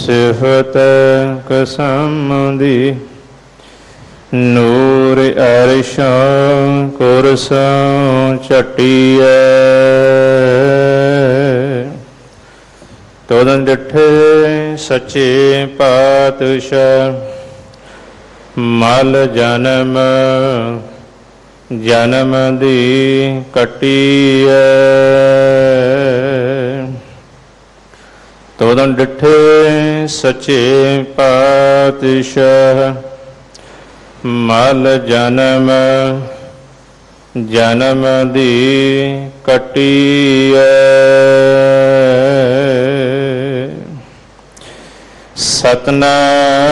सिफत कसमदी नूर अरशों कुरसों चटिए तोदन डिठे सच्चे पातशाह मल जन्म जन्म दी कटिए तोदन डिठे सच्चे पातशाह मल जन्म जन्म दी कटिए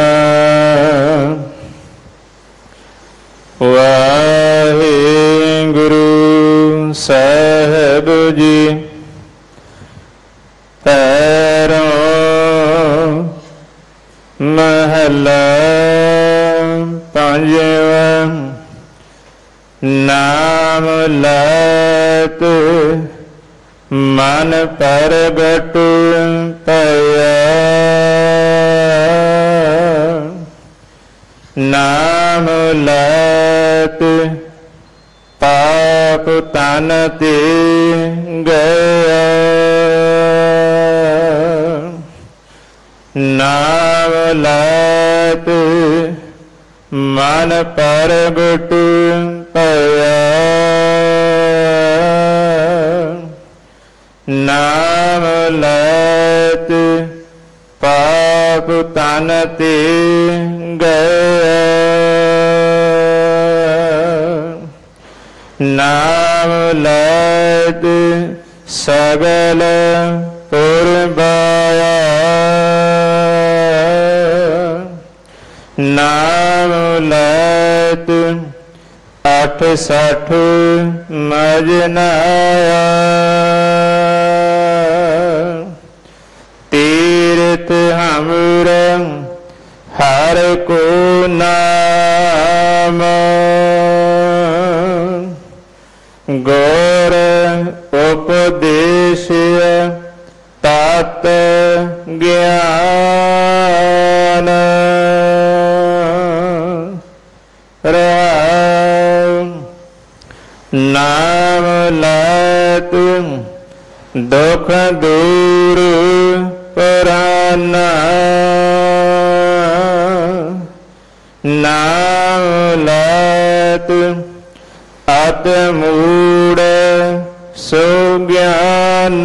सतनाम वाहिगुरु साहिब जी पैरों महला पंजवा नाम लैत मन परगट पया नाम लैत पाप तन ते गया नाम लैत मन परगट पया नाम लैत पाप तन ते गया नाम लैत सगल पुरबाया नाम लैत 68 मजनाया तीर्थ हमरा हर को नाम गौर उपदेश तात ज्ञान नाम लैत दुख दूर पराना नाम लैत आत्मूढ़ सुज्ञान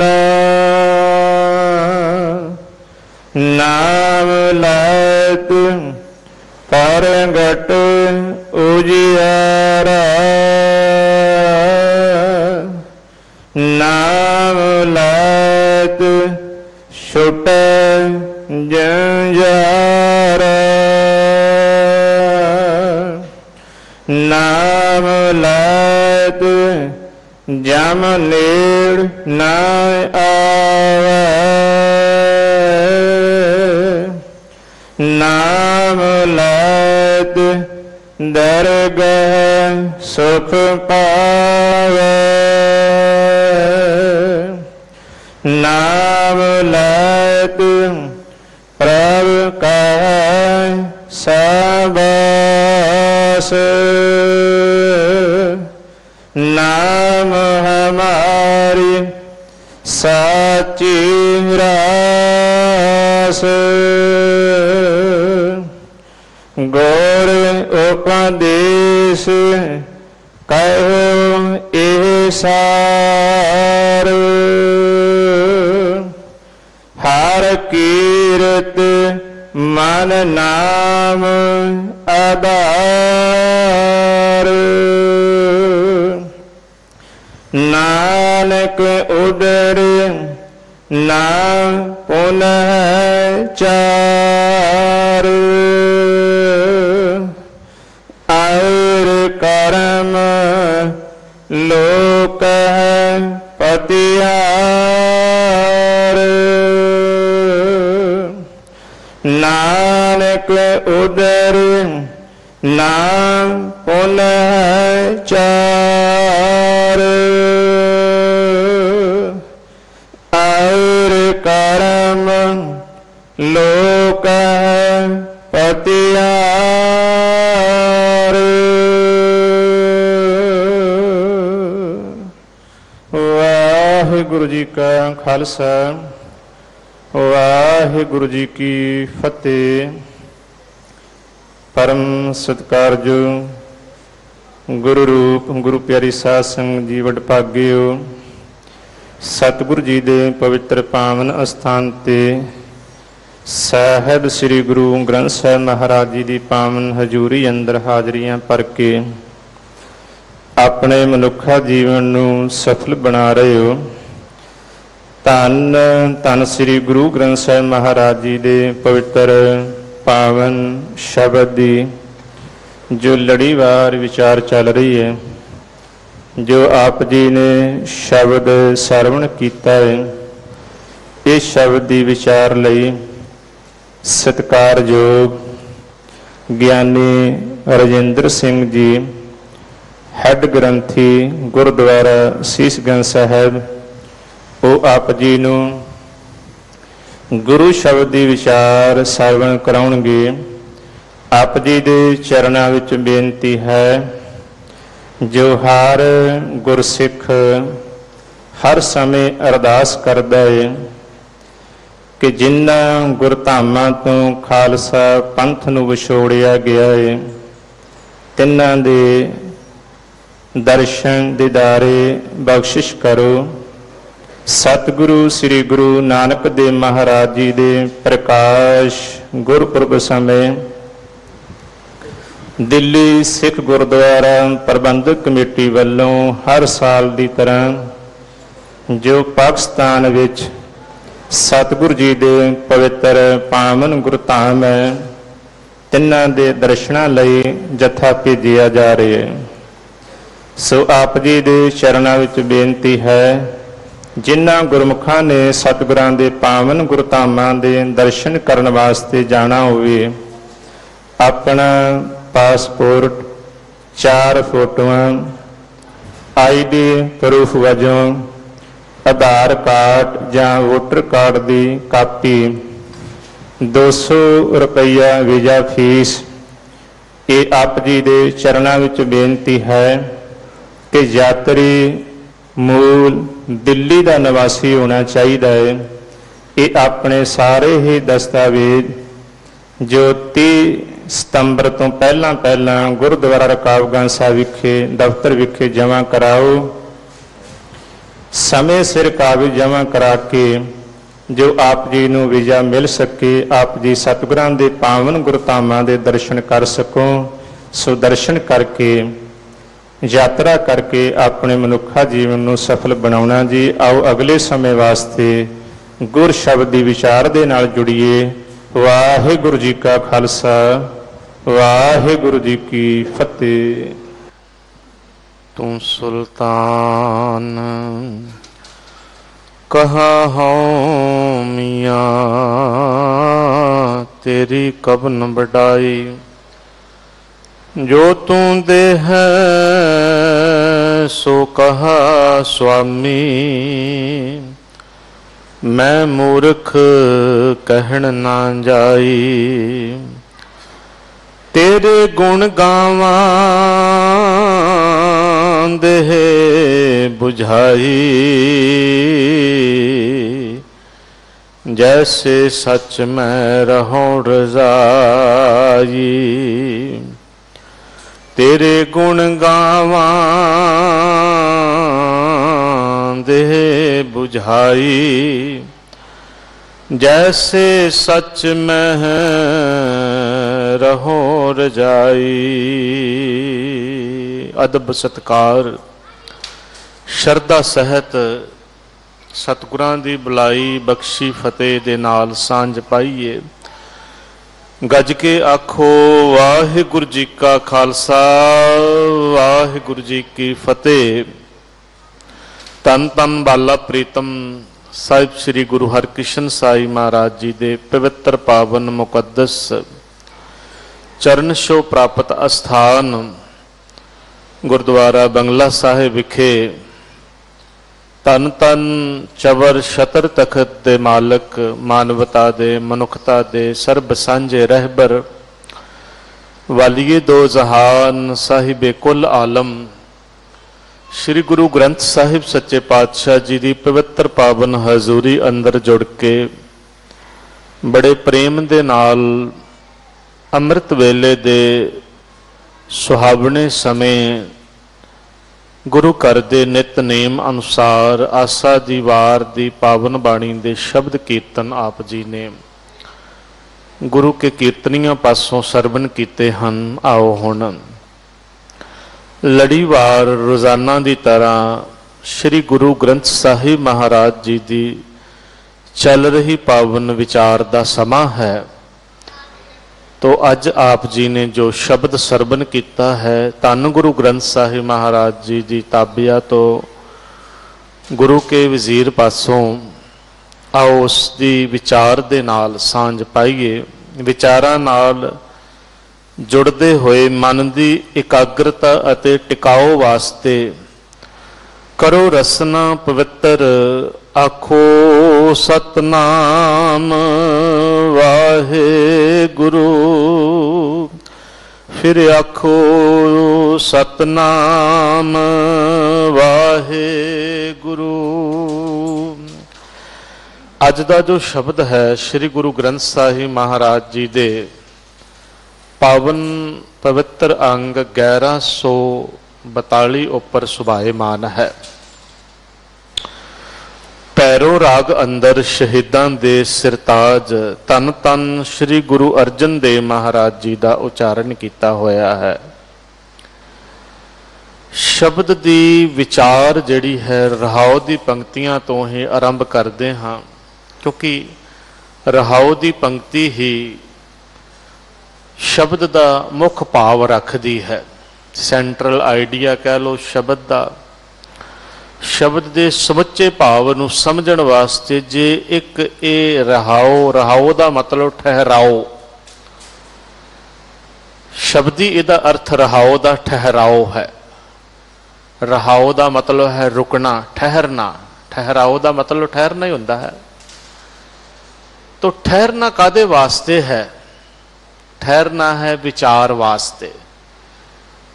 नाम लैत परगट उजियारा नाम लैत छुट जंजारा नाम लैत जम नेड़ न आवे नाम लैत दरगह सुख पावे नाम लैत प्रभु का साबास नाम हमारी साची रास गौर उपदेश कहो एसार हर कीरत मन नाम आधार नानक उदर नाम पुनः चार और कर्म लोक पतिहार नानक उदर नाम पुनः चार और कर्म लोक कह पतियार। वाहिगुरु जी का खालसा वाहिगुरु जी की फतेह। परम सत्कारयोग गुरु रूप गुरु प्यारी साध संगत जी वडभागिओ। सतगुरु जी दे पवित्र पावन अस्थान ते साहिब श्री गुरु ग्रंथ साहिब महाराज जी की पावन हजूरी अंदर हाजरियां भर के अपने मनुखा जीवन नूं सफल बना रहे हो। धन धन श्री गुरु ग्रंथ साहिब महाराज जी के पवित्र पावन शब्द की जो लड़ीवार विचार चल रही है, जो आप जी ने शब्द सरवण किया है, इस शब्द की विचार लई सत्कारयोग ज्ञानी राजेंद्र सिंह जी हैड ग्रंथी गुरुद्वारा सीसगंज साहब वो आप जी नूं गुरु शब्द की विचार सरवण कराउणगे। आप जी दे चरणां विच बेनती है, जो हर गुरसिख हर समय अरदास करदा है कि जिन्हां गुरधामां तों खालसा पंथ नूं विछोड़िया गया है, तिन्हां दे दर्शन दीदारे बख्शिश करो। सतगुरु श्री गुरु नानक देव महाराज जी दे प्रकाश गुरपुरब समय दिल्ली सिख गुरुद्वारा प्रबंधक कमेटी वालों हर साल की तरह जो पाकिस्तान विच सतगुरु जी दे पवित्र पावन गुरधाम है, तिन्हां दे दर्शनां लई जत्था भेजिया जा रहा है। सो आप जी दे चरणां विच बेनती है, जिन्हां गुरमुखां ने सतगुरां दे पावन गुरधामां दे दर्शन करन वास्ते जाना होवे, अपना पासपोर्ट 4 फोटोआं ID प्रूफ वजों आधार कार्ड जां वोटर कार्ड की कापी 200 रुपया वीज़ा फीस। ये आप जी दे चरणां विच बेनती है कि यात्री मूल दिल्ली का निवासी होना चाहिए है। ये अपने सारे ही दस्तावेज जो 30 सितंबर तो पहला गुरुद्वारा रकाबगंज साहिब विखे दफ्तर विखे जमा कराओ। समय सिर कागज जमा करा के जो आप जी नूं वीज़ा मिल सके, आप जी सतगुरां दे पावन गुरधामां दे दर्शन कर सको। सो दर्शन करके यात्रा करके अपने मनुखा जीवन को सफल बनाना जी। आओ अगले समय वास्ते गुर शब्द की विचार दे नाल जुड़िए। वाहिगुरु जी का खालसा वाहिगुरु जी की फतेह। तू सुल्तान कहाँ हूँ मियाँ तेरी कब न बढ़ाई, जो तू दे है सो कहा स्वामी, मैं मूर्ख कहन ना जाई, तेरे गुण गावां दे बुझाई, जैसे सच में रहूं रज़ाई, तेरे गुण गावां दे बुझाई, जैसे सच में रहो रजाई। अदब सत्कार शरदा सहित सतगुरां दी बुलाई बख्शी फतेह दे नाल सांझ पाईए। गज के आखो वाहिगुरु जी का खालसा वाहिगुरु जी की फतेह। तन तन बाला प्रीतम साहिब श्री गुरु हरकृष्ण साई महाराज जी दे पवित्र पावन मुकद्दस चरण छो प्राप्त अस्थान गुरुद्वारा बंगला साहिब विखे ਧੰਨ ਧੰਨ ਚਵਰ ਛਤਰ ਤਖਤ ਦੇ ਮਾਲਕ, ਮਾਨਵਤਾ ਦੇ ਮਨੁੱਖਤਾ ਦੇ ਸਰਬ ਸਾਂਝੇ ਰਹਿਬਰ, ਵਾਲੀਏ ਦੋ ਜਹਾਨ ਸਾਹਿਬੇ ਕੁੱਲ ਆਲਮ, ਸ਼੍ਰੀ ਗੁਰੂ ਗ੍ਰੰਥ ਸਾਹਿਬ ਸੱਚੇ ਪਾਤਸ਼ਾਹ ਜੀ ਦੀ ਪਵਿੱਤਰ ਪਾਵਨ ਹਜ਼ੂਰੀ ਅੰਦਰ ਜੁੜ ਕੇ ਬੜੇ ਪ੍ਰੇਮ ਦੇ ਨਾਲ ਅੰਮ੍ਰਿਤ ਵੇਲੇ ਦੇ ਸੁਹਾਵਣੇ ਸਮੇਂ ਗੁਰੂ ਘਰ ਦੇ ਨਿਤਨੇਮ ਅਨੁਸਾਰ ਆਸਾ ਦੀ ਵਾਰ ਦੀ ਪਾਵਨ ਬਾਣੀ ਦੇ ਸ਼ਬਦ ਕੀਰਤਨ ਆਪ ਜੀ ਨੇ ਗੁਰੂ ਕੇ ਕੀਰਤਨੀਆਂ ਪਾਸੋਂ ਸਰਵਣ ਕੀਤੇ ਹਨ। ਆਓ ਹੁਣ ਲੜੀਵਾਰ ਰੋਜ਼ਾਨਾ ਦੀ ਤਰ੍ਹਾਂ ਸ੍ਰੀ ਗੁਰੂ ਗ੍ਰੰਥ ਸਾਹਿਬ ਮਹਾਰਾਜ ਜੀ ਦੀ ਚੱਲ ਰਹੀ ਪਾਵਨ ਵਿਚਾਰ ਦਾ ਸਮਾਂ ਹੈ। ਤੋ ਅੱਜ ਆਪ ਜੀ ਨੇ ਜੋ ਸ਼ਬਦ ਸਰਵਣ ਕੀਤਾ ਹੈ, ਧੰਨ ਗੁਰੂ ਗ੍ਰੰਥ ਸਾਹਿਬ ਮਹਾਰਾਜ ਜੀ ਦੀ ਤਾਬਿਆ ਤੋਂ ਗੁਰੂ ਕੇ ਵਜ਼ੀਰ ਪਾਸੋਂ ਆਓ ਉਸ ਦੀ ਵਿਚਾਰ ਦੇ ਨਾਲ ਸਾਂਝ ਪਾਈਏ। ਵਿਚਾਰਾਂ ਨਾਲ ਜੁੜਦੇ ਹੋਏ ਮਨ ਦੀ ਇਕਾਗਰਤਾ ਅਤੇ ਟਿਕਾਓ ਵਾਸਤੇ ਕਰੋ ਰਸਨਾ ਪਵਿੱਤਰ, ਆਖੋ ਸਤਨਾਮ ਵਾਹਿਗੁਰੂ। ਫਿਰ ਆਖੋ ਸਤਨਾਮ ਵਾਹਿਗੁਰੂ। ਅੱਜ ਦਾ ਜੋ ਸ਼ਬਦ ਹੈ ਸ੍ਰੀ ਗੁਰੂ ਗ੍ਰੰਥ ਸਾਹਿਬ ਮਹਾਰਾਜ ਜੀ ਦੇ ਪਾਵਨ ਪਵਿੱਤਰ ਅੰਗ 1142 ਉੱਪਰ ਸੁਭਾਏਮਾਨ ਹੈ। ਪੈਰੋ ਰਾਗ ਅੰਦਰ ਸ਼ਹੀਦਾਂ ਦੇ ਸਿਰਤਾਜ ਧੰਨ ਧੰਨ ਸ੍ਰੀ ਗੁਰੂ ਅਰਜਨ ਦੇਵ ਮਹਾਰਾਜ ਜੀ ਦਾ ਉਚਾਰਨ ਕੀਤਾ ਹੋਇਆ ਹੈ। ਸ਼ਬਦ ਦੀ ਵਿਚਾਰ ਜਿਹੜੀ ਹੈ ਰਹਾਉ ਦੀ ਪੰਕਤੀਆਂ ਤੋਂ ਹੀ ਆਰੰਭ ਕਰਦੇ ਹਾਂ, ਕਿਉਂਕਿ ਰਹਾਉ ਦੀ ਪੰਕਤੀ ਹੀ ਸ਼ਬਦ ਦਾ ਮੁੱਖ ਭਾਵ ਰੱਖਦੀ ਹੈ। ਸੈਂਟਰਲ ਆਈਡੀਆ ਕਹਿ ਲਓ ਸ਼ਬਦ ਦਾ। ਸ਼ਬਦ ਦੇ ਸਮੁੱਚੇ ਭਾਵ ਨੂੰ ਸਮਝਣ ਵਾਸਤੇ ਜੇ ਇੱਕ ਇਹ ਰਹਾਉ ਦਾ ਮਤਲਬ ਠਹਿਰਾਓ, ਸ਼ਬਦੀ ਇਹਦਾ ਅਰਥ ਰਹਾਉ ਦਾ ਠਹਿਰਾਓ ਹੈ। ਰਹਾਉ ਦਾ ਮਤਲਬ ਹੈ ਰੁਕਣਾ, ਠਹਿਰਨਾ। ਠਹਿਰਾਓ ਦਾ ਮਤਲਬ ਠਹਿਰਨਾ ਹੀ ਹੁੰਦਾ ਹੈ। ਤੋ ਠਹਿਰਨਾ ਕਾਹਦੇ ਵਾਸਤੇ ਹੈ? ਠਹਿਰਨਾ ਹੈ ਵਿਚਾਰ ਵਾਸਤੇ।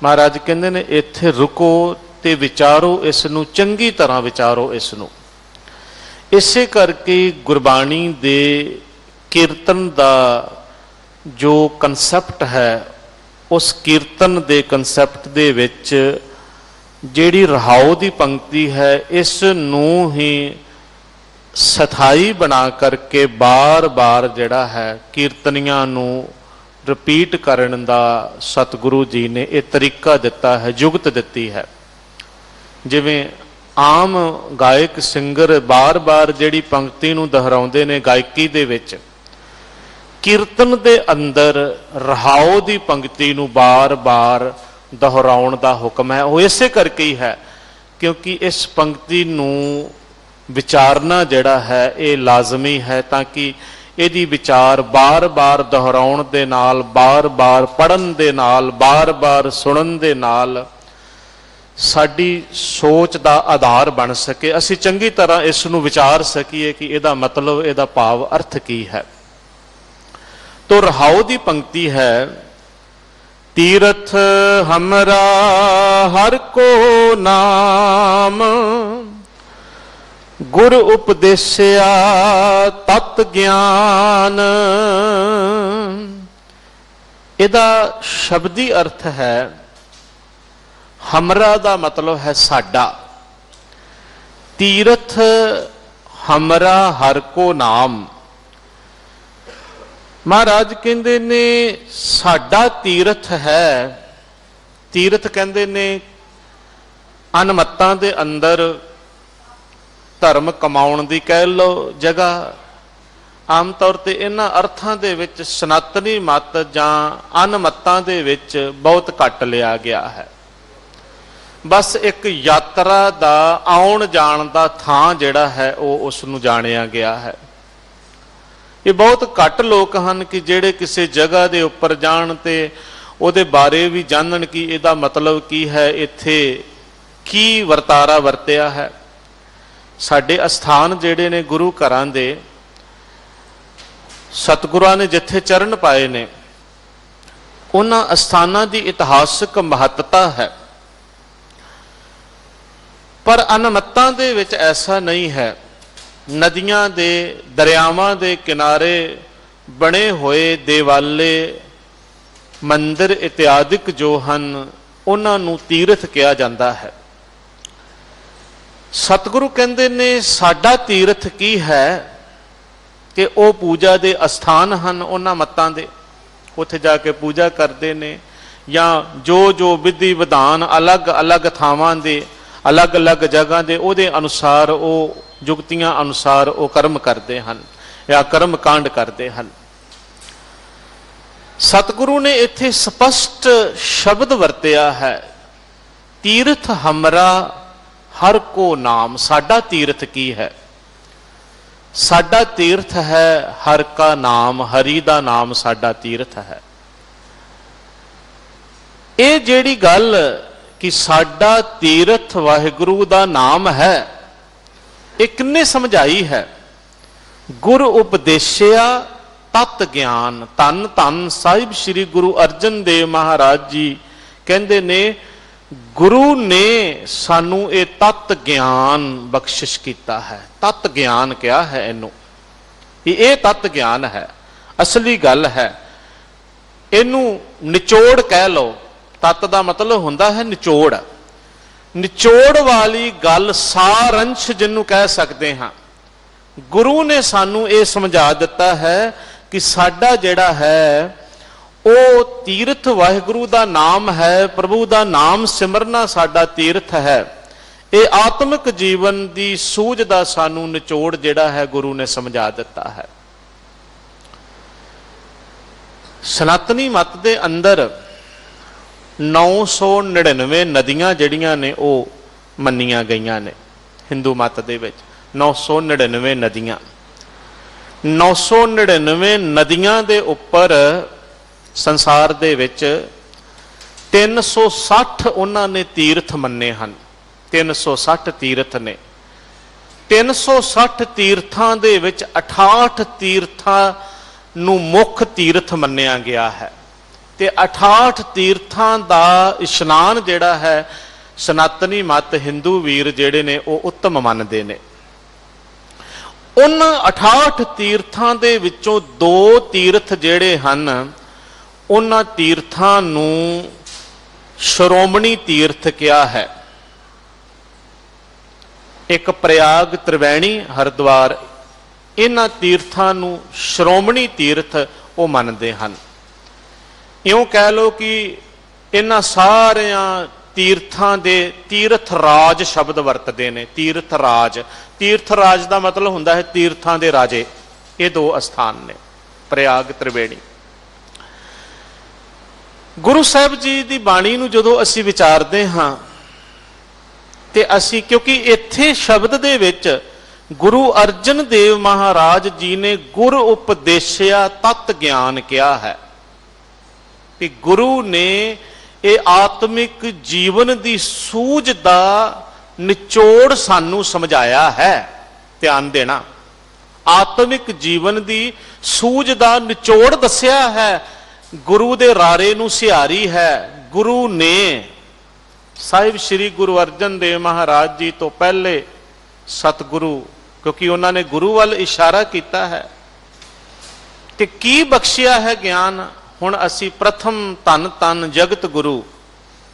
ਮਹਾਰਾਜ ਕਹਿੰਦੇ ਨੇ ਇੱਥੇ ਰੁਕੋ ਤੇ ਵਿਚਾਰੋ, ਇਸ ਨੂੰ ਚੰਗੀ ਤਰ੍ਹਾਂ ਵਿਚਾਰੋ ਇਸ ਨੂੰ। ਇਸੇ ਕਰਕੇ ਗੁਰਬਾਣੀ ਦੇ ਕੀਰਤਨ ਦਾ ਜੋ ਕਨਸੈਪਟ ਹੈ, ਉਸ ਕੀਰਤਨ ਦੇ ਕਨਸੈਪਟ ਦੇ ਵਿੱਚ ਜਿਹੜੀ ਰਹਾਉ ਦੀ ਪੰਕਤੀ ਹੈ, ਇਸ ਨੂੰ ਹੀ ਸਥਾਈ ਬਣਾ ਕਰਕੇ ਬਾਰ-ਬਾਰ ਜਿਹੜਾ ਹੈ ਕੀਰਤਨੀਆਂ ਨੂੰ ਰਿਪੀਟ ਕਰਨ ਦਾ ਸਤਿਗੁਰੂ ਜੀ ਨੇ ਇਹ ਤਰੀਕਾ ਦਿੱਤਾ ਹੈ, ਜੁਗਤ ਦਿੱਤੀ ਹੈ। ਜਿਵੇਂ ਆਮ ਗਾਇਕ ਸਿੰਗਰ ਬਾਰ-ਬਾਰ ਜਿਹੜੀ ਪੰਕਤੀ ਨੂੰ ਦੁਹਰਾਉਂਦੇ ਨੇ ਗਾਇਕੀ ਦੇ ਵਿੱਚ, ਕੀਰਤਨ ਦੇ ਅੰਦਰ ਰਹਾਉ ਦੀ ਪੰਕਤੀ ਨੂੰ ਬਾਰ-ਬਾਰ ਦੁਹਰਾਉਣ ਦਾ ਹੁਕਮ ਹੈ। ਉਹ ਇਸੇ ਕਰਕੇ ਹੀ ਹੈ ਕਿਉਂਕਿ ਇਸ ਪੰਕਤੀ ਨੂੰ ਵਿਚਾਰਨਾ ਜਿਹੜਾ ਹੈ ਇਹ ਲਾਜ਼ਮੀ ਹੈ, ਤਾਂ ਕਿ ਇਹਦੀ ਵਿਚਾਰ ਬਾਰ-ਬਾਰ ਦੁਹਰਾਉਣ ਦੇ ਨਾਲ, ਬਾਰ-ਬਾਰ ਪੜ੍ਹਨ ਦੇ ਨਾਲ, ਬਾਰ-ਬਾਰ ਸੁਣਨ ਦੇ ਨਾਲ ਸਾਡੀ ਸੋਚ ਦਾ ਆਧਾਰ ਬਣ ਸਕੇ। ਅਸੀਂ ਚੰਗੀ ਤਰ੍ਹਾਂ ਇਸ ਨੂੰ ਵਿਚਾਰ ਸਕੀਏ ਕਿ ਇਹਦਾ ਮਤਲਬ, ਇਹਦਾ ਭਾਵ, ਅਰਥ ਕੀ ਹੈ। ਤੋ ਰਹਾਉ ਦੀ ਪੰਕਤੀ ਹੈ, ਤੀਰਥ ਹਮਰਾ ਹਰ ਕੋ ਨਾਮ, ਗੁਰ ਉਪਦੇਸਿਆ ਤਤ ਗਿਆਨ। ਇਹਦਾ ਸ਼ਬਦੀ ਅਰਥ ਹੈ, ਹਮਰਾ ਦਾ ਮਤਲਬ ਹੈ ਸਾਡਾ, ਤੀਰਥ ਹਮਰਾ ਹਰ ਕੋ ਨਾਮ। ਮਹਾਰਾਜ ਕਹਿੰਦੇ ਨੇ ਸਾਡਾ ਤੀਰਥ ਹੈ। ਤੀਰਥ ਕਹਿੰਦੇ ਨੇ ਅਨਮਤਾਂ ਦੇ ਅੰਦਰ ਧਰਮ ਕਮਾਉਣ ਦੀ ਕਹਿ ਲਓ ਜਗ੍ਹਾ। ਆਮ ਤੌਰ ਤੇ ਇਹਨਾਂ ਅਰਥਾਂ ਦੇ ਵਿੱਚ ਸਨਾਤਨੀ ਮਤ ਜਾਂ ਅਨਮਤਾਂ ਦੇ ਵਿੱਚ ਬਹੁਤ ਘੱਟ ਲਿਆ ਗਿਆ ਹੈ। ਬਸ ਇੱਕ ਯਾਤਰਾ ਦਾ ਆਉਣ ਜਾਣ ਦਾ ਥਾਂ ਜਿਹੜਾ ਹੈ ਉਹ ਉਸ ਨੂੰ ਜਾਣਿਆ ਗਿਆ ਹੈ। ਇਹ ਬਹੁਤ ਘੱਟ ਲੋਕ ਹਨ ਕਿ ਜਿਹੜੇ ਕਿਸੇ ਜਗ੍ਹਾ ਦੇ ਉੱਪਰ ਜਾਣ ਤੇ ਉਹਦੇ ਬਾਰੇ ਵੀ ਜਾਣਨ ਕਿ ਇਹਦਾ ਮਤਲਬ ਕੀ ਹੈ, ਇੱਥੇ ਕੀ ਵਰਤਾਰਾ ਵਰਤਿਆ ਹੈ। ਸਾਡੇ ਅਸਥਾਨ ਜਿਹੜੇ ਨੇ ਗੁਰੂ ਘਰਾਂ ਦੇ ਸਤਿਗੁਰਾਂ ਨੇ ਜਿੱਥੇ ਚਰਨ ਪਾਏ ਨੇ ਉਹਨਾਂ ਅਸਥਾਨਾਂ ਦੀ ਇਤਿਹਾਸਕ ਮਹੱਤਤਾ ਹੈ। ਪਰ ਅਨਮਤਾਂ ਦੇ ਵਿੱਚ ਐਸਾ ਨਹੀਂ ਹੈ। ਨਦੀਆਂ ਦੇ ਦਰਿਆਵਾਂ ਦੇ ਕਿਨਾਰੇ ਬਣੇ ਹੋਏ ਦੇਵਾਲੇ ਮੰਦਿਰ ਇਤਿਆਦਿਕ ਜੋ ਹਨ ਉਹਨਾਂ ਨੂੰ ਤੀਰਥ ਕਿਹਾ ਜਾਂਦਾ ਹੈ। ਸਤਿਗੁਰੂ ਕਹਿੰਦੇ ਨੇ ਸਾਡਾ ਤੀਰਥ ਕੀ ਹੈ ਕਿ ਉਹ ਪੂਜਾ ਦੇ ਅਸਥਾਨ ਹਨ ਉਹਨਾਂ ਮੱਤਾਂ ਦੇ, ਉੱਥੇ ਜਾ ਕੇ ਪੂਜਾ ਕਰਦੇ ਨੇ ਜਾਂ ਜੋ ਜੋ ਵਿਧੀ ਵਿਧਾਨ ਅਲੱਗ ਅਲੱਗ ਥਾਵਾਂ ਦੇ ਅਲੱਗ ਅਲੱਗ ਜਗ੍ਹਾ ਦੇ ਉਹਦੇ ਅਨੁਸਾਰ ਉਹ ਜੁਗਤੀਆਂ ਅਨੁਸਾਰ ਉਹ ਕਰਮ ਕਰਦੇ ਹਨ ਜਾਂ ਕਰਮ ਕਾਂਡ ਕਰਦੇ ਹਨ। ਸਤਿਗੁਰੂ ਨੇ ਇੱਥੇ ਸਪਸ਼ਟ ਸ਼ਬਦ ਵਰਤਿਆ ਹੈ, ਤੀਰਥ ਹਮਰਾ ਹਰ ਕੋ ਨਾਮ। ਸਾਡਾ ਤੀਰਥ ਕੀ ਹੈ? ਸਾਡਾ ਤੀਰਥ ਹੈ ਹਰ ਕਾ ਨਾਮ, ਹਰੀ ਦਾ ਨਾਮ ਸਾਡਾ ਤੀਰਥ ਹੈ। ਇਹ ਜਿਹੜੀ ਗੱਲ ਕਿ ਸਾਡਾ ਤੀਰਥ ਵਾਹਿਗੁਰੂ ਦਾ ਨਾਮ ਹੈ, ਇਹ ਕਿੰਨੇ ਸਮਝਾਈ ਹੈ? ਗੁਰ ਉਪਦੇਸ਼ਿਆ ਤਤ ਗਿਆਨ। ਧੰਨ ਧੰਨ ਸਾਹਿਬ ਸ੍ਰੀ ਗੁਰੂ ਅਰਜਨ ਦੇਵ ਮਹਾਰਾਜ ਜੀ ਕਹਿੰਦੇ ਨੇ ਗੁਰੂ ਨੇ ਸਾਨੂੰ ਇਹ ਤਤ ਗਿਆਨ ਬਖਸ਼ਿਸ਼ ਕੀਤਾ ਹੈ। ਤਤ ਗਿਆਨ ਕਿਹਾ ਹੈ ਇਹਨੂੰ, ਇਹ ਤਤ ਗਿਆਨ ਹੈ, ਅਸਲੀ ਗੱਲ ਹੈ। ਇਹਨੂੰ ਨਿਚੋੜ ਕਹਿ ਲਓ। ਤਤ ਦਾ ਮਤਲਬ ਹੁੰਦਾ ਹੈ ਨਿਚੋੜ, ਨਿਚੋੜ ਵਾਲੀ ਗੱਲ, ਸਾਰੰਸ਼ ਜਿਹਨੂੰ ਕਹਿ ਸਕਦੇ ਹਾਂ। ਗੁਰੂ ਨੇ ਸਾਨੂੰ ਇਹ ਸਮਝਾ ਦਿੱਤਾ ਹੈ ਕਿ ਸਾਡਾ ਜਿਹੜਾ ਹੈ ਉਹ ਤੀਰਥ ਵਾਹਿਗੁਰੂ ਦਾ ਨਾਮ ਹੈ, ਪ੍ਰਭੂ ਦਾ ਨਾਮ ਸਿਮਰਨਾ ਸਾਡਾ ਤੀਰਥ ਹੈ। ਇਹ ਆਤਮਿਕ ਜੀਵਨ ਦੀ ਸੂਝ ਦਾ ਸਾਨੂੰ ਨਿਚੋੜ ਜਿਹੜਾ ਹੈ ਗੁਰੂ ਨੇ ਸਮਝਾ ਦਿੱਤਾ ਹੈ। ਸਨਾਤਨੀ ਮਤ ਦੇ ਅੰਦਰ 999 ਨਦੀਆਂ ਜਿਹੜੀਆਂ ਨੇ ਉਹ ਮੰਨੀਆਂ ਗਈਆਂ ਨੇ। ਹਿੰਦੂ ਮਤ ਦੇ ਵਿੱਚ 999 ਨਦੀਆਂ, 999 ਨਦੀਆਂ ਦੇ ਉੱਪਰ ਸੰਸਾਰ ਦੇ ਵਿੱਚ 360 ਉਹਨਾਂ ਨੇ ਤੀਰਥ ਮੰਨੇ ਹਨ। 360 ਤੀਰਥ ਨੇ। 360 ਤੀਰਥਾਂ ਦੇ ਵਿੱਚ 68 ਤੀਰਥਾਂ ਨੂੰ ਮੁੱਖ ਤੀਰਥ ਮੰਨਿਆ ਗਿਆ ਹੈ ਤੇ 68 ਤੀਰਥਾਂ ਦਾ ਇਸ਼ਨਾਨ ਜਿਹੜਾ ਹੈ ਸਨਾਤਨੀ ਮਤ ਹਿੰਦੂ ਵੀਰ ਜਿਹੜੇ ਨੇ ਉਹ ਉੱਤਮ ਮੰਨਦੇ ਨੇ। ਉਹਨਾਂ 68 ਤੀਰਥਾਂ ਦੇ ਵਿੱਚੋਂ 2 ਤੀਰਥ ਜਿਹੜੇ ਹਨ ਉਹਨਾਂ ਤੀਰਥਾਂ ਨੂੰ ਸ਼੍ਰੋਮਣੀ ਤੀਰਥ ਕਿਹਾ ਹੈ। ਇੱਕ ਪ੍ਰਯਾਗ, ਤ੍ਰਿਵੈਣੀ, ਹਰਿਦੁਆਰ, ਇਹਨਾਂ ਤੀਰਥਾਂ ਨੂੰ ਸ਼੍ਰੋਮਣੀ ਤੀਰਥ ਉਹ ਮੰਨਦੇ ਹਨ। ਇਉਂ ਕਹਿ ਲਓ ਕਿ ਇਹਨਾਂ ਸਾਰਿਆਂ ਤੀਰਥਾਂ ਦੇ ਤੀਰਥ ਰਾਜ ਸ਼ਬਦ ਵਰਤਦੇ ਨੇ। ਤੀਰਥ ਰਾਜ, ਤੀਰਥ ਰਾਜ ਦਾ ਮਤਲਬ ਹੁੰਦਾ ਹੈ ਤੀਰਥਾਂ ਦੇ ਰਾਜੇ। ਇਹ 2 ਅਸਥਾਨ ਨੇ, ਪ੍ਰਯਾਗ, ਤ੍ਰਿਵੇਣੀ। ਗੁਰੂ ਸਾਹਿਬ ਜੀ ਦੀ ਬਾਣੀ ਨੂੰ ਜਦੋਂ ਅਸੀਂ ਵਿਚਾਰਦੇ ਹਾਂ ਤੇ ਅਸੀਂ, ਕਿਉਂਕਿ ਇੱਥੇ ਸ਼ਬਦ ਦੇ ਵਿੱਚ ਗੁਰੂ ਅਰਜਨ ਦੇਵ ਮਹਾਰਾਜ ਜੀ ਨੇ ਗੁਰ ਉਪਦੇਸ਼ਿਆ ਤਤ ਗਿਆਨ ਕਿਹਾ ਹੈ ਕਿ ਗੁਰੂ ਨੇ ਇਹ ਆਤਮਿਕ ਜੀਵਨ ਦੀ ਸੂਝ ਦਾ ਨਿਚੋੜ ਸਾਨੂੰ ਸਮਝਾਇਆ ਹੈ। ਧਿਆਨ ਦੇਣਾ, ਆਤਮਿਕ ਜੀਵਨ ਦੀ ਸੂਝ ਦਾ ਨਿਚੋੜ ਦੱਸਿਆ ਹੈ। ਗੁਰੂ ਦੇ ਰਾਰੇ ਨੂੰ ਸਿਹਾਰੀ ਹੈ। ਗੁਰੂ ਨੇ ਸਾਹਿਬ ਸ੍ਰੀ ਗੁਰੂ ਅਰਜਨ ਦੇਵ ਮਹਾਰਾਜ ਜੀ ਤੋਂ ਪਹਿਲੇ ਸਤਿਗੁਰੂ, ਕਿਉਂਕਿ ਉਹਨਾਂ ਨੇ ਗੁਰੂ ਵੱਲ ਇਸ਼ਾਰਾ ਕੀਤਾ ਹੈ ਕਿ ਕੀ ਬਖਸ਼ਿਆ ਹੈ ਗਿਆਨ। ਹੁਣ ਅਸੀਂ ਪ੍ਰਥਮ ਧੰਨ ਧੰਨ ਜਗਤ ਗੁਰੂ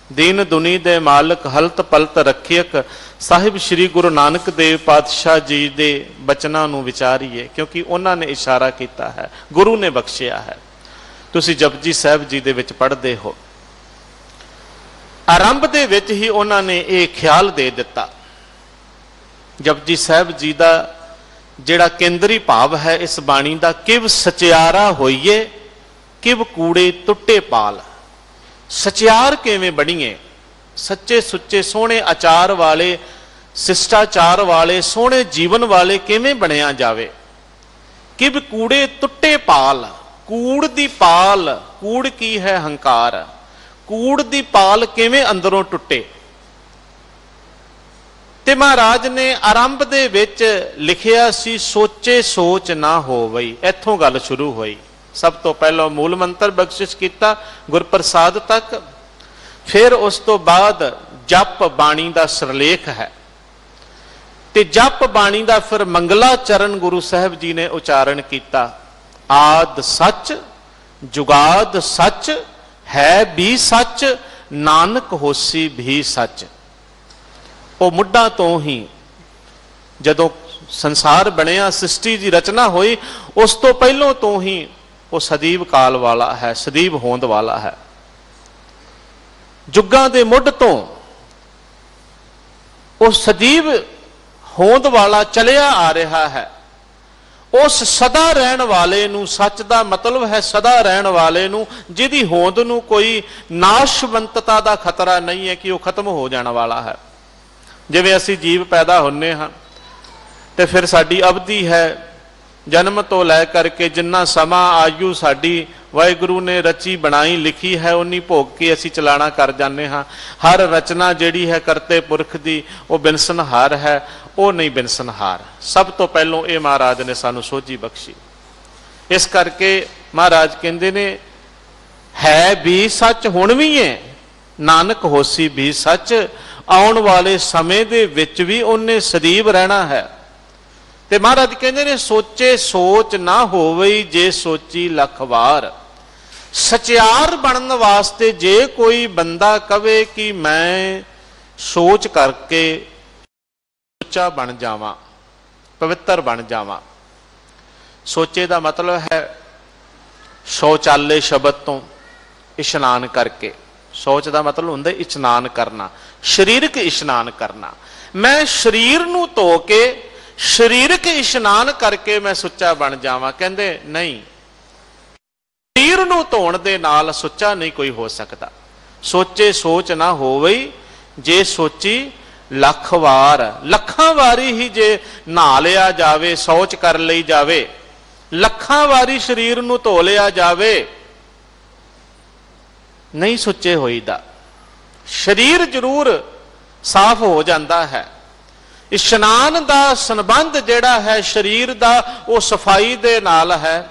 ਦੀਨ ਦੁਨੀ ਦੇ ਮਾਲਕ ਹਲਤ ਪਲਤ ਰੱਖਿਅਕ ਸਾਹਿਬ ਸ੍ਰੀ ਗੁਰੂ ਨਾਨਕ ਦੇਵ ਪਾਤਸ਼ਾਹ ਜੀ ਦੇ ਬਚਨਾਂ ਨੂੰ ਵਿਚਾਰੀਏ, ਕਿਉਂਕਿ ਉਹਨਾਂ ਨੇ ਇਸ਼ਾਰਾ ਕੀਤਾ ਹੈ, ਗੁਰੂ ਨੇ ਬਖਸ਼ਿਆ ਹੈ। ਤੁਸੀਂ ਜਪਜੀ ਸਾਹਿਬ ਜੀ ਦੇ ਵਿੱਚ ਪੜ੍ਹਦੇ ਹੋ, ਆਰੰਭ ਦੇ ਵਿੱਚ ਹੀ ਉਹਨਾਂ ਨੇ ਇਹ ਖਿਆਲ ਦੇ ਦਿੱਤਾ। ਜਪਜੀ ਸਾਹਿਬ ਜੀ ਦਾ ਜਿਹੜਾ ਕੇਂਦਰੀ ਭਾਵ ਹੈ ਇਸ ਬਾਣੀ ਦਾ, ਕਿਵ ਸਚਿਆਰਾ ਹੋਈਏ ਕਿਵ ਕੂੜੇ ਟੁੱਟੇ ਪਾਲ। ਸਚਿਆਰ ਕਿਵੇਂ ਬਣੀਏ, ਸੱਚੇ ਸੁੱਚੇ ਸੋਹਣੇ ਆਚਾਰ ਵਾਲੇ, ਸਿਸ਼ਟਾਚਾਰ ਵਾਲੇ, ਸੋਹਣੇ ਜੀਵਨ ਵਾਲੇ ਕਿਵੇਂ ਬਣਿਆ ਜਾਵੇ। ਕਿਵ ਕੂੜੇ ਟੁੱਟੇ ਪਾਲ, ਕੂੜ ਦੀ ਪਾਲ, ਕੂੜ ਕੀ ਹੈ? ਹੰਕਾਰ। ਕੂੜ ਦੀ ਪਾਲ ਕਿਵੇਂ ਅੰਦਰੋਂ ਟੁੱਟੇ ਤੇ ਮਹਾਰਾਜ ਨੇ ਆਰੰਭ ਦੇ ਵਿੱਚ ਲਿਖਿਆ ਸੀ ਸੋਚੇ ਸੋਚ ਨਾ ਹੋਵਈ। ਇੱਥੋਂ ਗੱਲ ਸ਼ੁਰੂ ਹੋਈ। ਸਭ ਤੋਂ ਪਹਿਲਾਂ ਮੂਲ ਮੰਤਰ ਬਖਸ਼ਿਸ਼ ਕੀਤਾ ਗੁਰਪ੍ਰਸਾਦ ਤੱਕ, ਫਿਰ ਉਸ ਤੋਂ ਬਾਅਦ ਜਪ ਬਾਣੀ ਦਾ ਸਿਰਲੇਖ ਹੈ ਤੇ ਜਪ ਬਾਣੀ ਦਾ ਫਿਰ ਮੰਗਲਾ ਚਰਨ ਗੁਰੂ ਸਾਹਿਬ ਜੀ ਨੇ ਉਚਾਰਨ ਕੀਤਾ। ਆਦ ਸੱਚ ਜੁਗਾਦ ਸੱਚ ਹੈ ਵੀ ਸੱਚ ਨਾਨਕ ਹੋਸੀ ਵੀ ਸੱਚ। ਉਹ ਮੁੱਢਾਂ ਤੋਂ ਹੀ ਜਦੋਂ ਸੰਸਾਰ ਬਣਿਆ, ਸ੍ਰਿਸ਼ਟੀ ਦੀ ਰਚਨਾ ਹੋਈ, ਉਸ ਤੋਂ ਪਹਿਲਾਂ ਤੋਂ ਹੀ ਉਹ ਸਦੀਵ ਕਾਲ ਵਾਲਾ ਹੈ, ਸਦੀਵ ਹੋਂਦ ਵਾਲਾ ਹੈ। ਜੁਗਾਂ ਦੇ ਮੁੱਢ ਤੋਂ ਉਹ ਸਦੀਵ ਹੋਂਦ ਵਾਲਾ ਚਲਿਆ ਆ ਰਿਹਾ ਹੈ। ਉਸ ਸਦਾ ਰਹਿਣ ਵਾਲੇ ਨੂੰ, ਸੱਚ ਦਾ ਮਤਲਬ ਹੈ ਸਦਾ ਰਹਿਣ ਵਾਲੇ ਨੂੰ, ਜਿਹਦੀ ਹੋਂਦ ਨੂੰ ਕੋਈ ਨਾਸ਼ਵੰਤਤਾ ਦਾ ਖਤਰਾ ਨਹੀਂ ਹੈ ਕਿ ਉਹ ਖਤਮ ਹੋ ਜਾਣ ਵਾਲਾ ਹੈ। ਜਿਵੇਂ ਅਸੀਂ ਜੀਵ ਪੈਦਾ ਹੁੰਨੇ ਹਾਂ ਤੇ ਫਿਰ ਸਾਡੀ ਅਵਧੀ ਹੈ, ਜਨਮ ਤੋਂ ਲੈ ਕਰਕੇ ਜਿੰਨਾ ਸਮਾਂ ਆਯੂ ਸਾਡੀ ਵਾਹਿਗੁਰੂ ਨੇ ਰਚੀ ਬਣਾਈ ਲਿਖੀ ਹੈ ਉਨੀ ਭੋਗ ਕੇ ਅਸੀਂ ਚਲਾਣਾ ਕਰ ਜਾਂਦੇ ਹਾਂ। ਹਰ ਰਚਨਾ ਜਿਹੜੀ ਹੈ ਕਰਤੇ ਪੁਰਖ ਦੀ, ਉਹ ਬਿਨਸਨਹਾਰ ਹੈ, ਉਹ ਨਹੀਂ ਬਿਨਸਨਹਾਰ। ਸਭ ਤੋਂ ਪਹਿਲੋਂ ਇਹ ਮਹਾਰਾਜ ਨੇ ਸਾਨੂੰ ਸੋਝੀ ਬਖਸ਼ੀ। ਇਸ ਕਰਕੇ ਮਹਾਰਾਜ ਕਹਿੰਦੇ ਨੇ ਹੈ ਵੀ ਸੱਚ ਹੁਣ ਵੀ ਹੈ, ਨਾਨਕ ਹੋਸੀ ਵੀ ਸੱਚ। ਆਉਣ ਵਾਲੇ ਸਮੇਂ ਦੇ ਵਿੱਚ ਵੀ ਉਹਨੇ ਸਦੀਵ ਰਹਿਣਾ ਹੈ। ਤੇ ਮਹਾਰਾਜ ਕਹਿੰਦੇ ਨੇ ਸੋਚੇ ਸੋਚ ਨਾ ਹੋਵਈ ਜੇ ਸੋਚੀ ਲੱਖ ਵਾਰ। ਸਚਿਆਰ ਬਣਨ ਵਾਸਤੇ ਜੇ ਕੋਈ ਬੰਦਾ ਕਵੇ ਕਿ ਮੈਂ ਸੋਚ ਕਰਕੇ ਸੁੱਚਾ ਬਣ ਜਾਵਾਂ, ਪਵਿੱਤਰ ਬਣ ਜਾਵਾਂ। ਸੋਚੇ ਦਾ ਮਤਲਬ ਹੈ ਸ਼ੌਚਾਲੇ ਸ਼ਬਦ ਤੋਂ ਇਸ਼ਨਾਨ ਕਰਕੇ। ਸੋਚ ਦਾ ਮਤਲਬ ਹੁੰਦਾ ਇਸ਼ਨਾਨ ਕਰਨਾ, ਸਰੀਰਕ ਇਸ਼ਨਾਨ ਕਰਨਾ। ਮੈਂ ਸਰੀਰ ਨੂੰ ਧੋ ਕੇ ਸਰੀਰਕ ਇਸ਼ਨਾਨ ਕਰਕੇ ਮੈਂ ਸੁੱਚਾ ਬਣ ਜਾਵਾਂ। ਕਹਿੰਦੇ ਨਹੀਂ, ਸਰੀਰ ਨੂੰ ਧੋਣ ਦੇ ਨਾਲ ਸੁੱਚਾ ਨਹੀਂ ਕੋਈ ਹੋ ਸਕਦਾ। ਸੋਚੇ ਸੋਚ ਨਾ ਹੋਵਈ ਜੇ ਸੋਚੀ ਲੱਖ ਵਾਰ। ਲੱਖਾਂ ਵਾਰੀ ਹੀ ਜੇ ਨਹਾ ਲਿਆ ਜਾਵੇ, ਸੋਚ ਕਰ ਲਈ ਜਾਵੇ, ਲੱਖਾਂ ਵਾਰੀ ਸਰੀਰ ਨੂੰ ਧੋ ਲਿਆ ਜਾਵੇ, ਨਹੀਂ ਸੁੱਚੇ ਹੋਈਦਾ। ਸਰੀਰ ਜ਼ਰੂਰ ਸਾਫ਼ ਹੋ ਜਾਂਦਾ ਹੈ। ਇਸ਼ਨਾਨ ਦਾ ਸੰਬੰਧ ਜਿਹੜਾ ਹੈ ਸਰੀਰ ਦਾ, ਉਹ ਸਫਾਈ ਦੇ ਨਾਲ ਹੈ।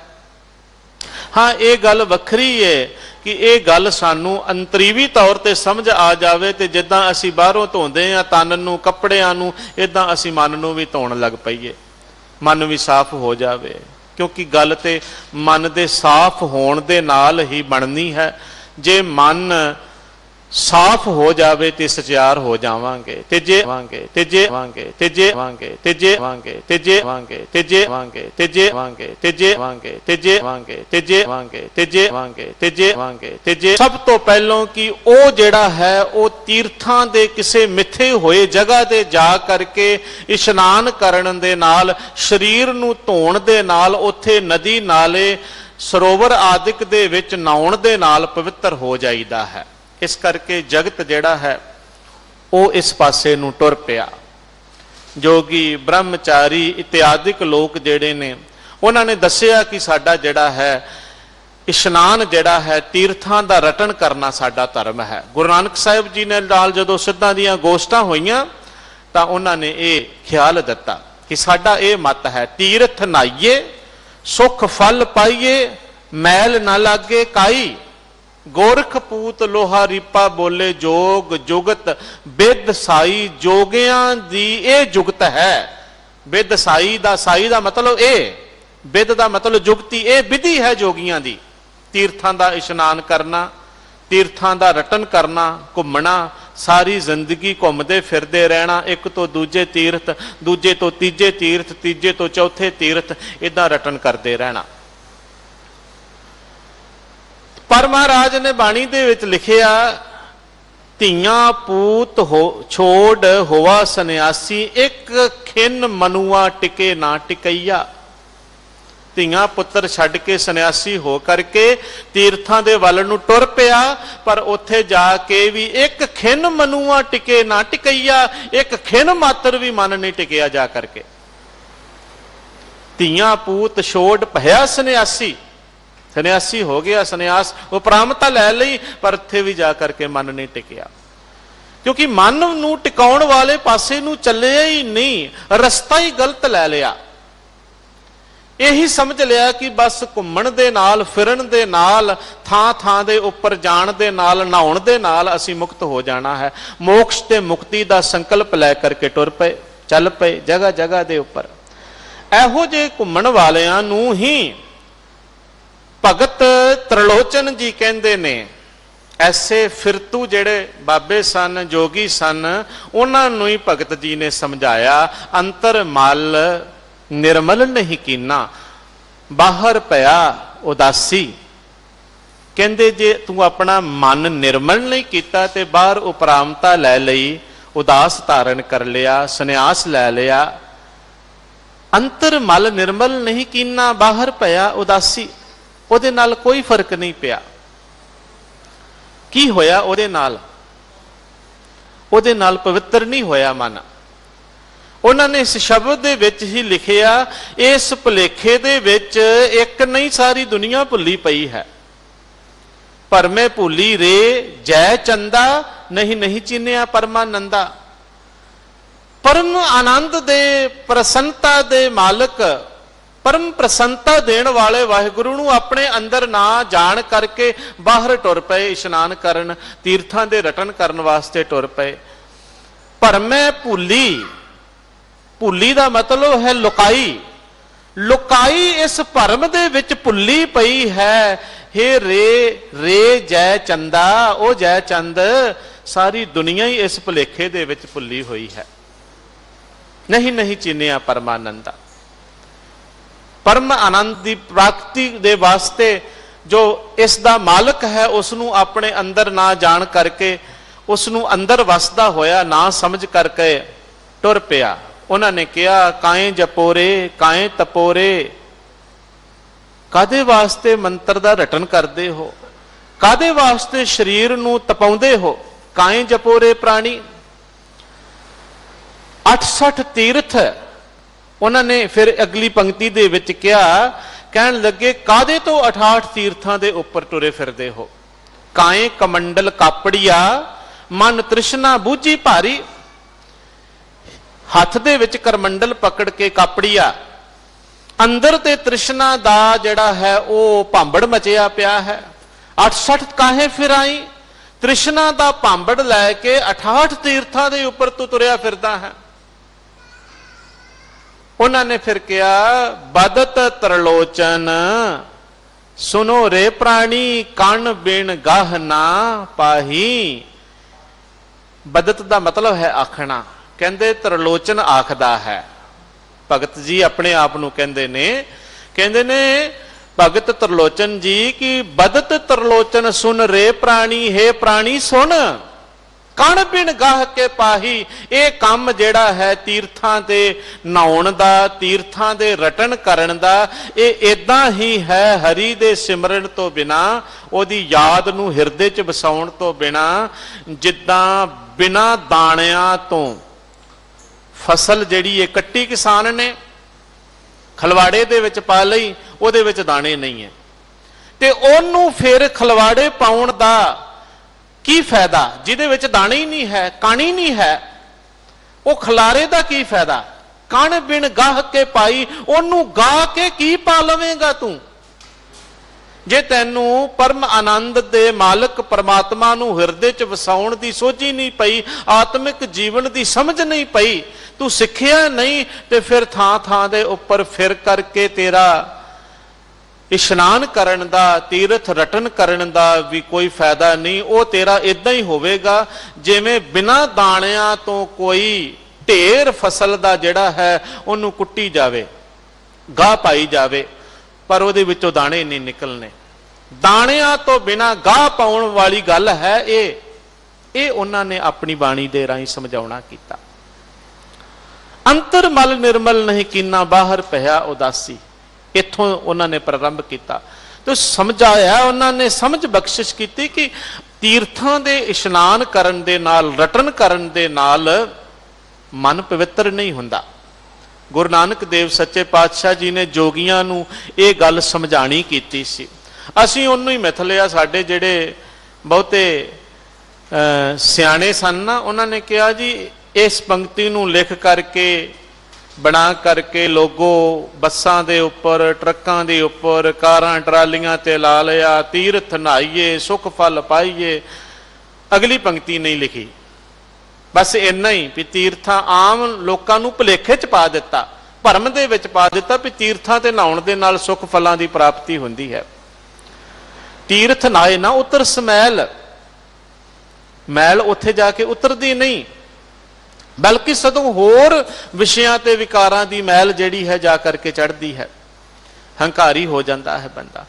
ਹਾਂ, ਇਹ ਗੱਲ ਵੱਖਰੀ ਹੈ ਕਿ ਇਹ ਗੱਲ ਸਾਨੂੰ ਅੰਤਰੀਵੀ ਤੌਰ ਤੇ ਸਮਝ ਆ ਜਾਵੇ ਤੇ ਜਿੱਦਾਂ ਅਸੀਂ ਬਾਹਰੋਂ ਧੋਂਦੇ ਆ ਤਨ ਨੂੰ, ਕੱਪੜਿਆਂ ਨੂੰ, ਇਦਾਂ ਅਸੀਂ ਮਨ ਨੂੰ ਵੀ ਧੋਣ ਲੱਗ ਪਈਏ, ਮਨ ਵੀ ਸਾਫ਼ ਹੋ ਜਾਵੇ। ਕਿਉਂਕਿ ਗੱਲ ਤੇ ਮਨ ਦੇ ਸਾਫ਼ ਹੋਣ ਦੇ ਨਾਲ ਹੀ ਬਣਨੀ ਹੈ। ਜੇ ਮਨ ਸਾਫ਼ ਹੋ ਜਾਵੇ ਤੇ ਸਚਿਆਰ ਹੋ ਜਾਵਾਂਗੇ। ਤੇ ਜੇ ਵਾਂਗੇ ਤੇ ਜੇ ਵਾਂਗੇ ਤੇ ਜੇ ਵਾਂਗੇ ਤੇ ਜੇ ਵਾਂਗੇ ਤੇ ਜੇ ਵਾਂਗੇ ਤੇ ਜੇ ਵਾਂਗੇ ਤੇ ਜੇ ਵਾਂਗੇ ਤੇ ਜੇ ਵਾਂਗੇ ਤੇ ਜੇ ਵਾਂਗੇ ਤੇ ਜੇ ਵਾਂਗੇ ਤੇ ਜੇ ਵਾਂਗੇ ਤੇ ਜੇ ਵਾਂਗੇ ਤੇ ਜੇ। ਸਭ ਤੋਂ ਪਹਿਲਾਂ ਕਿ ਉਹ ਜਿਹੜਾ ਹੈ ਉਹ ਤੀਰਥਾਂ ਦੇ ਕਿਸੇ ਮਿੱਥੇ ਹੋਏ ਜਗ੍ਹਾ ਤੇ ਜਾ ਕਰਕੇ ਇਸ਼ਨਾਨ ਕਰਨ ਦੇ ਨਾਲ, ਸਰੀਰ ਨੂੰ ਧੋਣ ਦੇ ਨਾਲ, ਉੱਥੇ ਨਦੀ ਨਾਲੇ ਸਰੋਵਰ ਆਦਿਕ ਦੇ ਵਿੱਚ ਨਹਾਉਣ ਦੇ ਨਾਲ ਪਵਿੱਤਰ ਹੋ ਜਾਈਦਾ ਹੈ। ਇਸ ਕਰਕੇ ਜਗਤ ਜਿਹੜਾ ਹੈ ਉਹ ਇਸ ਪਾਸੇ ਨੂੰ ਟੁਰ ਪਿਆ। ਜੋਗੀ, ਬ੍ਰਹਮਚਾਰੀ ਇਤਿਆਦਿਕ ਲੋਕ ਜਿਹੜੇ ਨੇ, ਉਹਨਾਂ ਨੇ ਦੱਸਿਆ ਕਿ ਸਾਡਾ ਜਿਹੜਾ ਹੈ ਇਸ਼ਨਾਨ ਜਿਹੜਾ ਹੈ ਤੀਰਥਾਂ ਦਾ ਰਟਨ ਕਰਨਾ ਸਾਡਾ ਧਰਮ ਹੈ। ਗੁਰੂ ਨਾਨਕ ਸਾਹਿਬ ਜੀ ਨੇ ਨਾਲ ਜਦੋਂ ਸਿੱਧਾਂ ਦੀਆਂ ਗੋਸ਼ਟਾਂ ਹੋਈਆਂ ਤਾਂ ਉਹਨਾਂ ਨੇ ਇਹ ਖਿਆਲ ਦਿੱਤਾ ਕਿ ਸਾਡਾ ਇਹ ਮਤ ਹੈ, ਤੀਰਥ ਨਹਾਈਏ, ਸੁਖ ਫਲ ਪਾਈਏ, ਮੈਲ ਨਾ ਲਾਗੇ ਕਾਈ। ਗੋਰਖ ਪੂਤ ਲੋਹਾ ਰੀਪਾ ਬੋਲੇ ਜੋਗ ਜੁਗਤ ਬਿਦ ਸਾਈ। ਜੋਗਿਆਂ ਦੀ ਇਹ ਜੁਗਤ ਹੈ। ਬਿਦ ਸਾਈ ਦਾ ਮਤਲਬ ਇਹ, ਬਿਦ ਦਾ ਮਤਲਬ ਜੁਗਤੀ, ਇਹ ਵਿਧੀ ਹੈ ਜੋਗੀਆਂ ਦੀ। ਤੀਰਥਾਂ ਦਾ ਇਸ਼ਨਾਨ ਕਰਨਾ, ਤੀਰਥਾਂ ਦਾ ਰਟਨ ਕਰਨਾ, ਘੁੰਮਣਾ, ਸਾਰੀ ਜ਼ਿੰਦਗੀ ਘੁੰਮਦੇ ਫਿਰਦੇ ਰਹਿਣਾ, ਇੱਕ ਤੋਂ ਦੂਜੇ ਤੀਰਥ, ਦੂਜੇ ਤੋਂ ਤੀਜੇ ਤੀਰਥ, ਤੀਜੇ ਤੋਂ ਚੌਥੇ ਤੀਰਥ, ਇਦਾਂ ਰਟਨ ਕਰਦੇ ਰਹਿਣਾ। ਪਰ ਮਹਾਰਾਜ ਨੇ ਬਾਣੀ ਦੇ ਵਿੱਚ ਲਿਖਿਆ, ਧੀਆਂ ਪੂਤ ਛੋੜ ਹੋਵਾ ਸੰਨਿਆਸੀ, ਇੱਕ ਖਿੰਨ ਮਨੁਆ ਟਿਕੇ ਨਾ ਟਿਕਈਆ। ਧੀਆਂ ਪੁੱਤਰ ਛੱਡ ਕੇ ਸੰਨਿਆਸੀ ਹੋ ਕਰਕੇ ਤੀਰਥਾਂ ਦੇ ਵੱਲ ਨੂੰ ਟੁਰ ਪਿਆ, ਪਰ ਉੱਥੇ ਜਾ ਕੇ ਵੀ ਇੱਕ ਖਿੰਨ ਮਨੁਆ ਟਿਕੇ ਨਾ ਟਿਕਈਆ, ਇੱਕ ਖਿੰਨ ਮਾਤਰ ਵੀ ਮਨ ਨਹੀਂ ਟਿਕਿਆ ਜਾ ਕਰਕੇ। ਧੀਆਂ ਪੂਤ ਛੋੜ ਭਇਆ ਸੰਨਿਆਸੀ, ਸੰਨਿਆਸੀ ਹੋ ਗਿਆ, ਸੰਨਿਆਸ ਉਪਰਾਮਤਾ ਲੈ ਲਈ, ਪਰ ਉੱਥੇ ਵੀ ਜਾ ਕਰਕੇ ਮਨ ਨਹੀਂ ਟਿਕਿਆ। क्योंकि मन नूं टिकाउण वाले पासे नूं ਚੱਲਿਆ ही नहीं, रस्ता ही गलत लै लिया। यही समझ लिया कि बस घुम्मण दे नाल, फिरन दे नाल, थां थां दे उपर जाण दे नाल, नहाउण दे नाल असीं मुक्त हो जाना है। मोक्ष ते मुक्ति दा संकल्प लै करके टुर पए, चल पए जगह जगह दे उपर। एहो जे घुम्मण वालियां नूं ही भगत त्रिलोचन जी कहंदे ने। ऐसे फिरतू जेड़े बाबे सन, जोगी सन, उन्हां नूं ही भगत जी ने समझाया, अंतर मल निर्मल नहीं कीना, बाहर पया उदासी। कहंदे जे तू अपना मन निर्मल नहीं किया तो बाहर उपरामता लै लई, उदास धारण कर लिया, सन्यास लै लिया। अंतर मल निर्मल नहीं कीना, बाहर पया उदासी। उहदे नाल कोई फर्क नहीं पिया। की होया उहदे नाल? उहदे नाल पवित्र नहीं होया मन। उन्होंने इस शब्द दे विच ही लिखिया, इस भुलेखे दे विच एक नहीं सारी दुनिया भुली पई है। परमे भूली रे जय चंदा, नहीं नहीं चिन्हिया परमानंदा। परम आनंद दे, प्रसन्नता दे मालक, परम प्रसन्नता देण वाले वाहिगुरु नूं अपने अंदर ना जान करके बाहर टुर पए, इशनान करन, तीर्थां दे रटन करन वास्ते टुर पए। परमे भूली, भुली का मतलब है लुकाई। लुकाई इस भरम दे विच भुली पई है। हे रे रे जय चंदा, ओ जय चंद, सारी दुनिया ही इस भुलेखे दे विच भुली हुई है। नहीं नहीं चिन्हिया परमानंदा। परम आनंद की प्राप्ति दे वास्ते जो इसका मालक है, उसनू अपने अंदर ना जान करके, उसनू अंदर वसदा होया ना समझ करके टुर पिया। उन्होंने कहा, काए जपोरे काए तपोरे, कादे वास्ते मंत्र दा रटन करते हो, कादे वास्ते शरीर नू तपाउंदे हो। काए जपोरे प्राणी, 68 तीर्थ। उन्होंने फिर अगली पंक्ति दे विच कहा, कहन लगे, कादे तो 68 तीर्थां दे उपर टुरे फिरदे हो। काए कमंडल कापड़िया, मन तृष्णा बूझी भारी। हथ दे विच करमंडल पकड़ के कापड़िया, अंदर ते तृष्णा दा जड़ा है वो भांबड़ मचिया पिया है। 68 काहे फिर आई, तृष्णा दा भांबड़ लैके 68 तीर्थां दे उपर तू तुरया फिरदा है। उन्होंने फिर कहा, बदत त्रिलोचन सुनो रे प्राणी, कण बिन गाह ना पाही। बदत दा मतलब है आखना। कहते त्रिलोचन आखदा है। भगत जी अपने आप नूं कहंदे ने भगत त्रिलोचन जी कि बदत त्रिलोचन सुन रे प्राणी, हे प्राणी सुन, कण बिन गाह के पाही। ये काम जेड़ा है तीर्थां दे नहाउण दा, तीर्थां दे रटन करन दा, ये इदां ही है हरि दे सिमरन तो बिना, ओदी याद नूं हिरदे च वसाउण तो बिना, जिद्दां बिना दाणियां तो फसल जिहड़ी है कट्टी किसान ने खलवाड़े दे विच पा लई, उहदे विच दाणे नहीं है, ते ओनू फिर खलवाड़े पाउण दा की फायदा जिहदे विच दाणे ही नहीं है, काणी नहीं है, वो खलारे दा की फायदा। कण बिन गाह के पाई, ओनू गा के की पा लवेगा तू, जे तैनू परम आनंद दे मालक परमात्मा नू हिरदे च वसाउण दी सोझी नहीं पई, आत्मिक जीवन दी समझ नहीं पई, तू सिखिया नहीं, ते फिर थां थां दे उपर फिर करके तेरा इशनान करन दा, तीर्थ रटन करन दा भी कोई फायदा नहीं। वो तेरा इदां ही होवेगा जिवें बिना दाणियां तो कोई ढेर फसल दा जिहड़ा है उहनूं कुट्टी जावे, गाह पाई जावे, पर उहदे विचों दाणे नहीं निकलने। दाणियां तो बिना गाह पाउण वाली गल है ये उन्होंने अपनी बाणी दे राहीं समझाउणा कीता। अंतर मल निर्मल नहीं कीना, बाहर पया उदासी, इत्थों उन्होंने प्रारंभ किया। तो समझाया, उन्होंने समझ बख्शिश की कि तीर्थां दे इशनान करन दे नाल, रटन करन दे नाल मन पवित्र नहीं हुंदा। गुरु नानक देव सच्चे पातशाह जी ने जोगियां नूं ये गल समझाणी कीती सी। असीं उन्होंने ही मिथ लिया, साडे जिहड़े बहुते सियाणे सन ना, उन्होंने कहा जी इस पंक्ति नूं लिख करके बना करके लोगो बसां दे उपर ट्रकां दे उपर कारां ट्रालियां ते ला लिया, तीर्थ नहाइए सुख फल पाइए। अगली पंक्ति नहीं लिखी, बस इन्ना ही भी तीर्थां आम लोकां नूं भुलेखे च पा दिता, भरम दे विच पा दिता भी तीर्थां ते नहाउण दे नाल सुख फलां दी प्राप्ति हुंदी है। तीर्थ नहाए ना उतर समैल, मैल उत्थे जाके उतरदी नहीं, बल्कि सगों होर विषयां ते विकारां दी मैल जिहड़ी है जा करके चढ़दी है, हंकारी हो जाता है बंदा।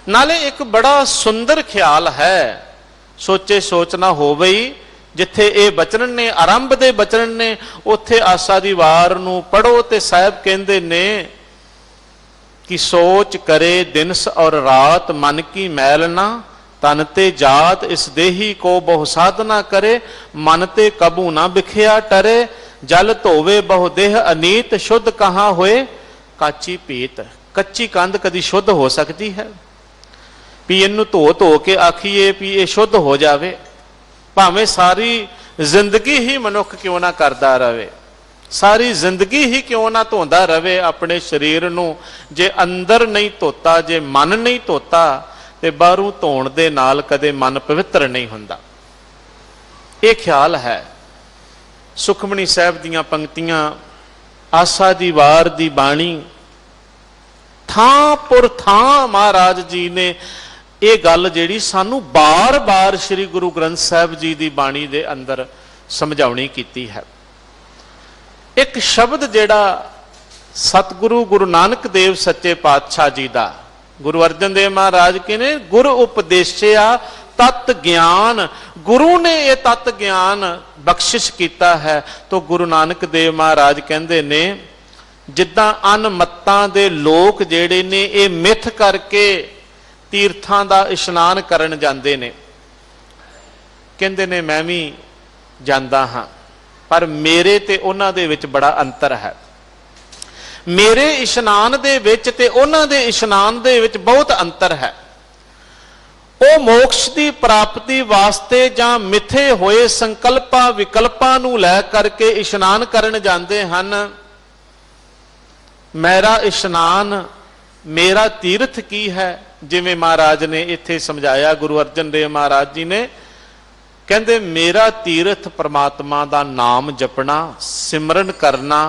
नाले एक बड़ा सुंदर ख्याल है, सोचे सोचना हो गई, जिथे ये बचन ने आरंभ दे बचन ने उत्थे आसा दी वार नूं पढ़ो ते साहब कहंदे ने कि सोच करे दिनस और रात मन की मैल ना, तन ते जात इस देही को बहु साधना करे, मन ते कबू ना बिखिया टरे, जल धोवे बहु देह अनीत, शुद्ध कहाँ होए काची पीत। कच्ची कंध कदी शुद्ध हो सकती है? भी इनू धो धो के आखिए भी ये शुद्ध हो जावे, भावें सारी जिंदगी ही मनुख क्यों ना करता रहे, सारी जिंदगी ही क्यों ना धोंदा रहे अपने शरीर नूं, जे अंदर नहीं धोता, जे मन नहीं धोता ते बाहरों धोण दे नाल कदे मन पवित्र नहीं हुंदा। ये ख्याल है। सुखमणी साहब दीयां पंक्तियां, आसा दी वार दी बाणी, थां पुर थां महाराज जी ने ये गल जिहड़ी सानू बार बार श्री गुरु ग्रंथ साहब जी दी बाणी दे अंदर समझाउणी कीती है। एक शब्द जिहड़ा सतगुरु गुरु नानक देव सच्चे पातशाह जी दा, गुरु अर्जन देव महाराज के ने गुर उपदेशिया तत् ज्ञान, गुरु ने यह तत् ज्ञान बख्शिश किया है। तो गुरु नानक देव महाराज कहते ने जिद्दां अनमत्तां दे लोक जेड़े ने ये मिथ करके तीर्थां दा इशनान करन जांदे ने, कहंदे ने मैं भी जांदा हां, पर मेरे ते उन्हां दे विच बड़ा अंतर है। मेरे इशनान दे विच ते उन्हां दे इशनान दे विच बहुत अंतर है। वो मोक्ष की प्राप्ति वास्ते जां मिथे होए संकल्पां विकल्पां नूं लै करके इशनान करन जांदे हन। मेरा इशनान, मेरा तीर्थ की है, जिवें महाराज ने इत्थे समझाया, गुरु अर्जन देव महाराज जी ने कहंदे मेरा तीर्थ परमात्मा दा नाम जपना, सिमरन करना,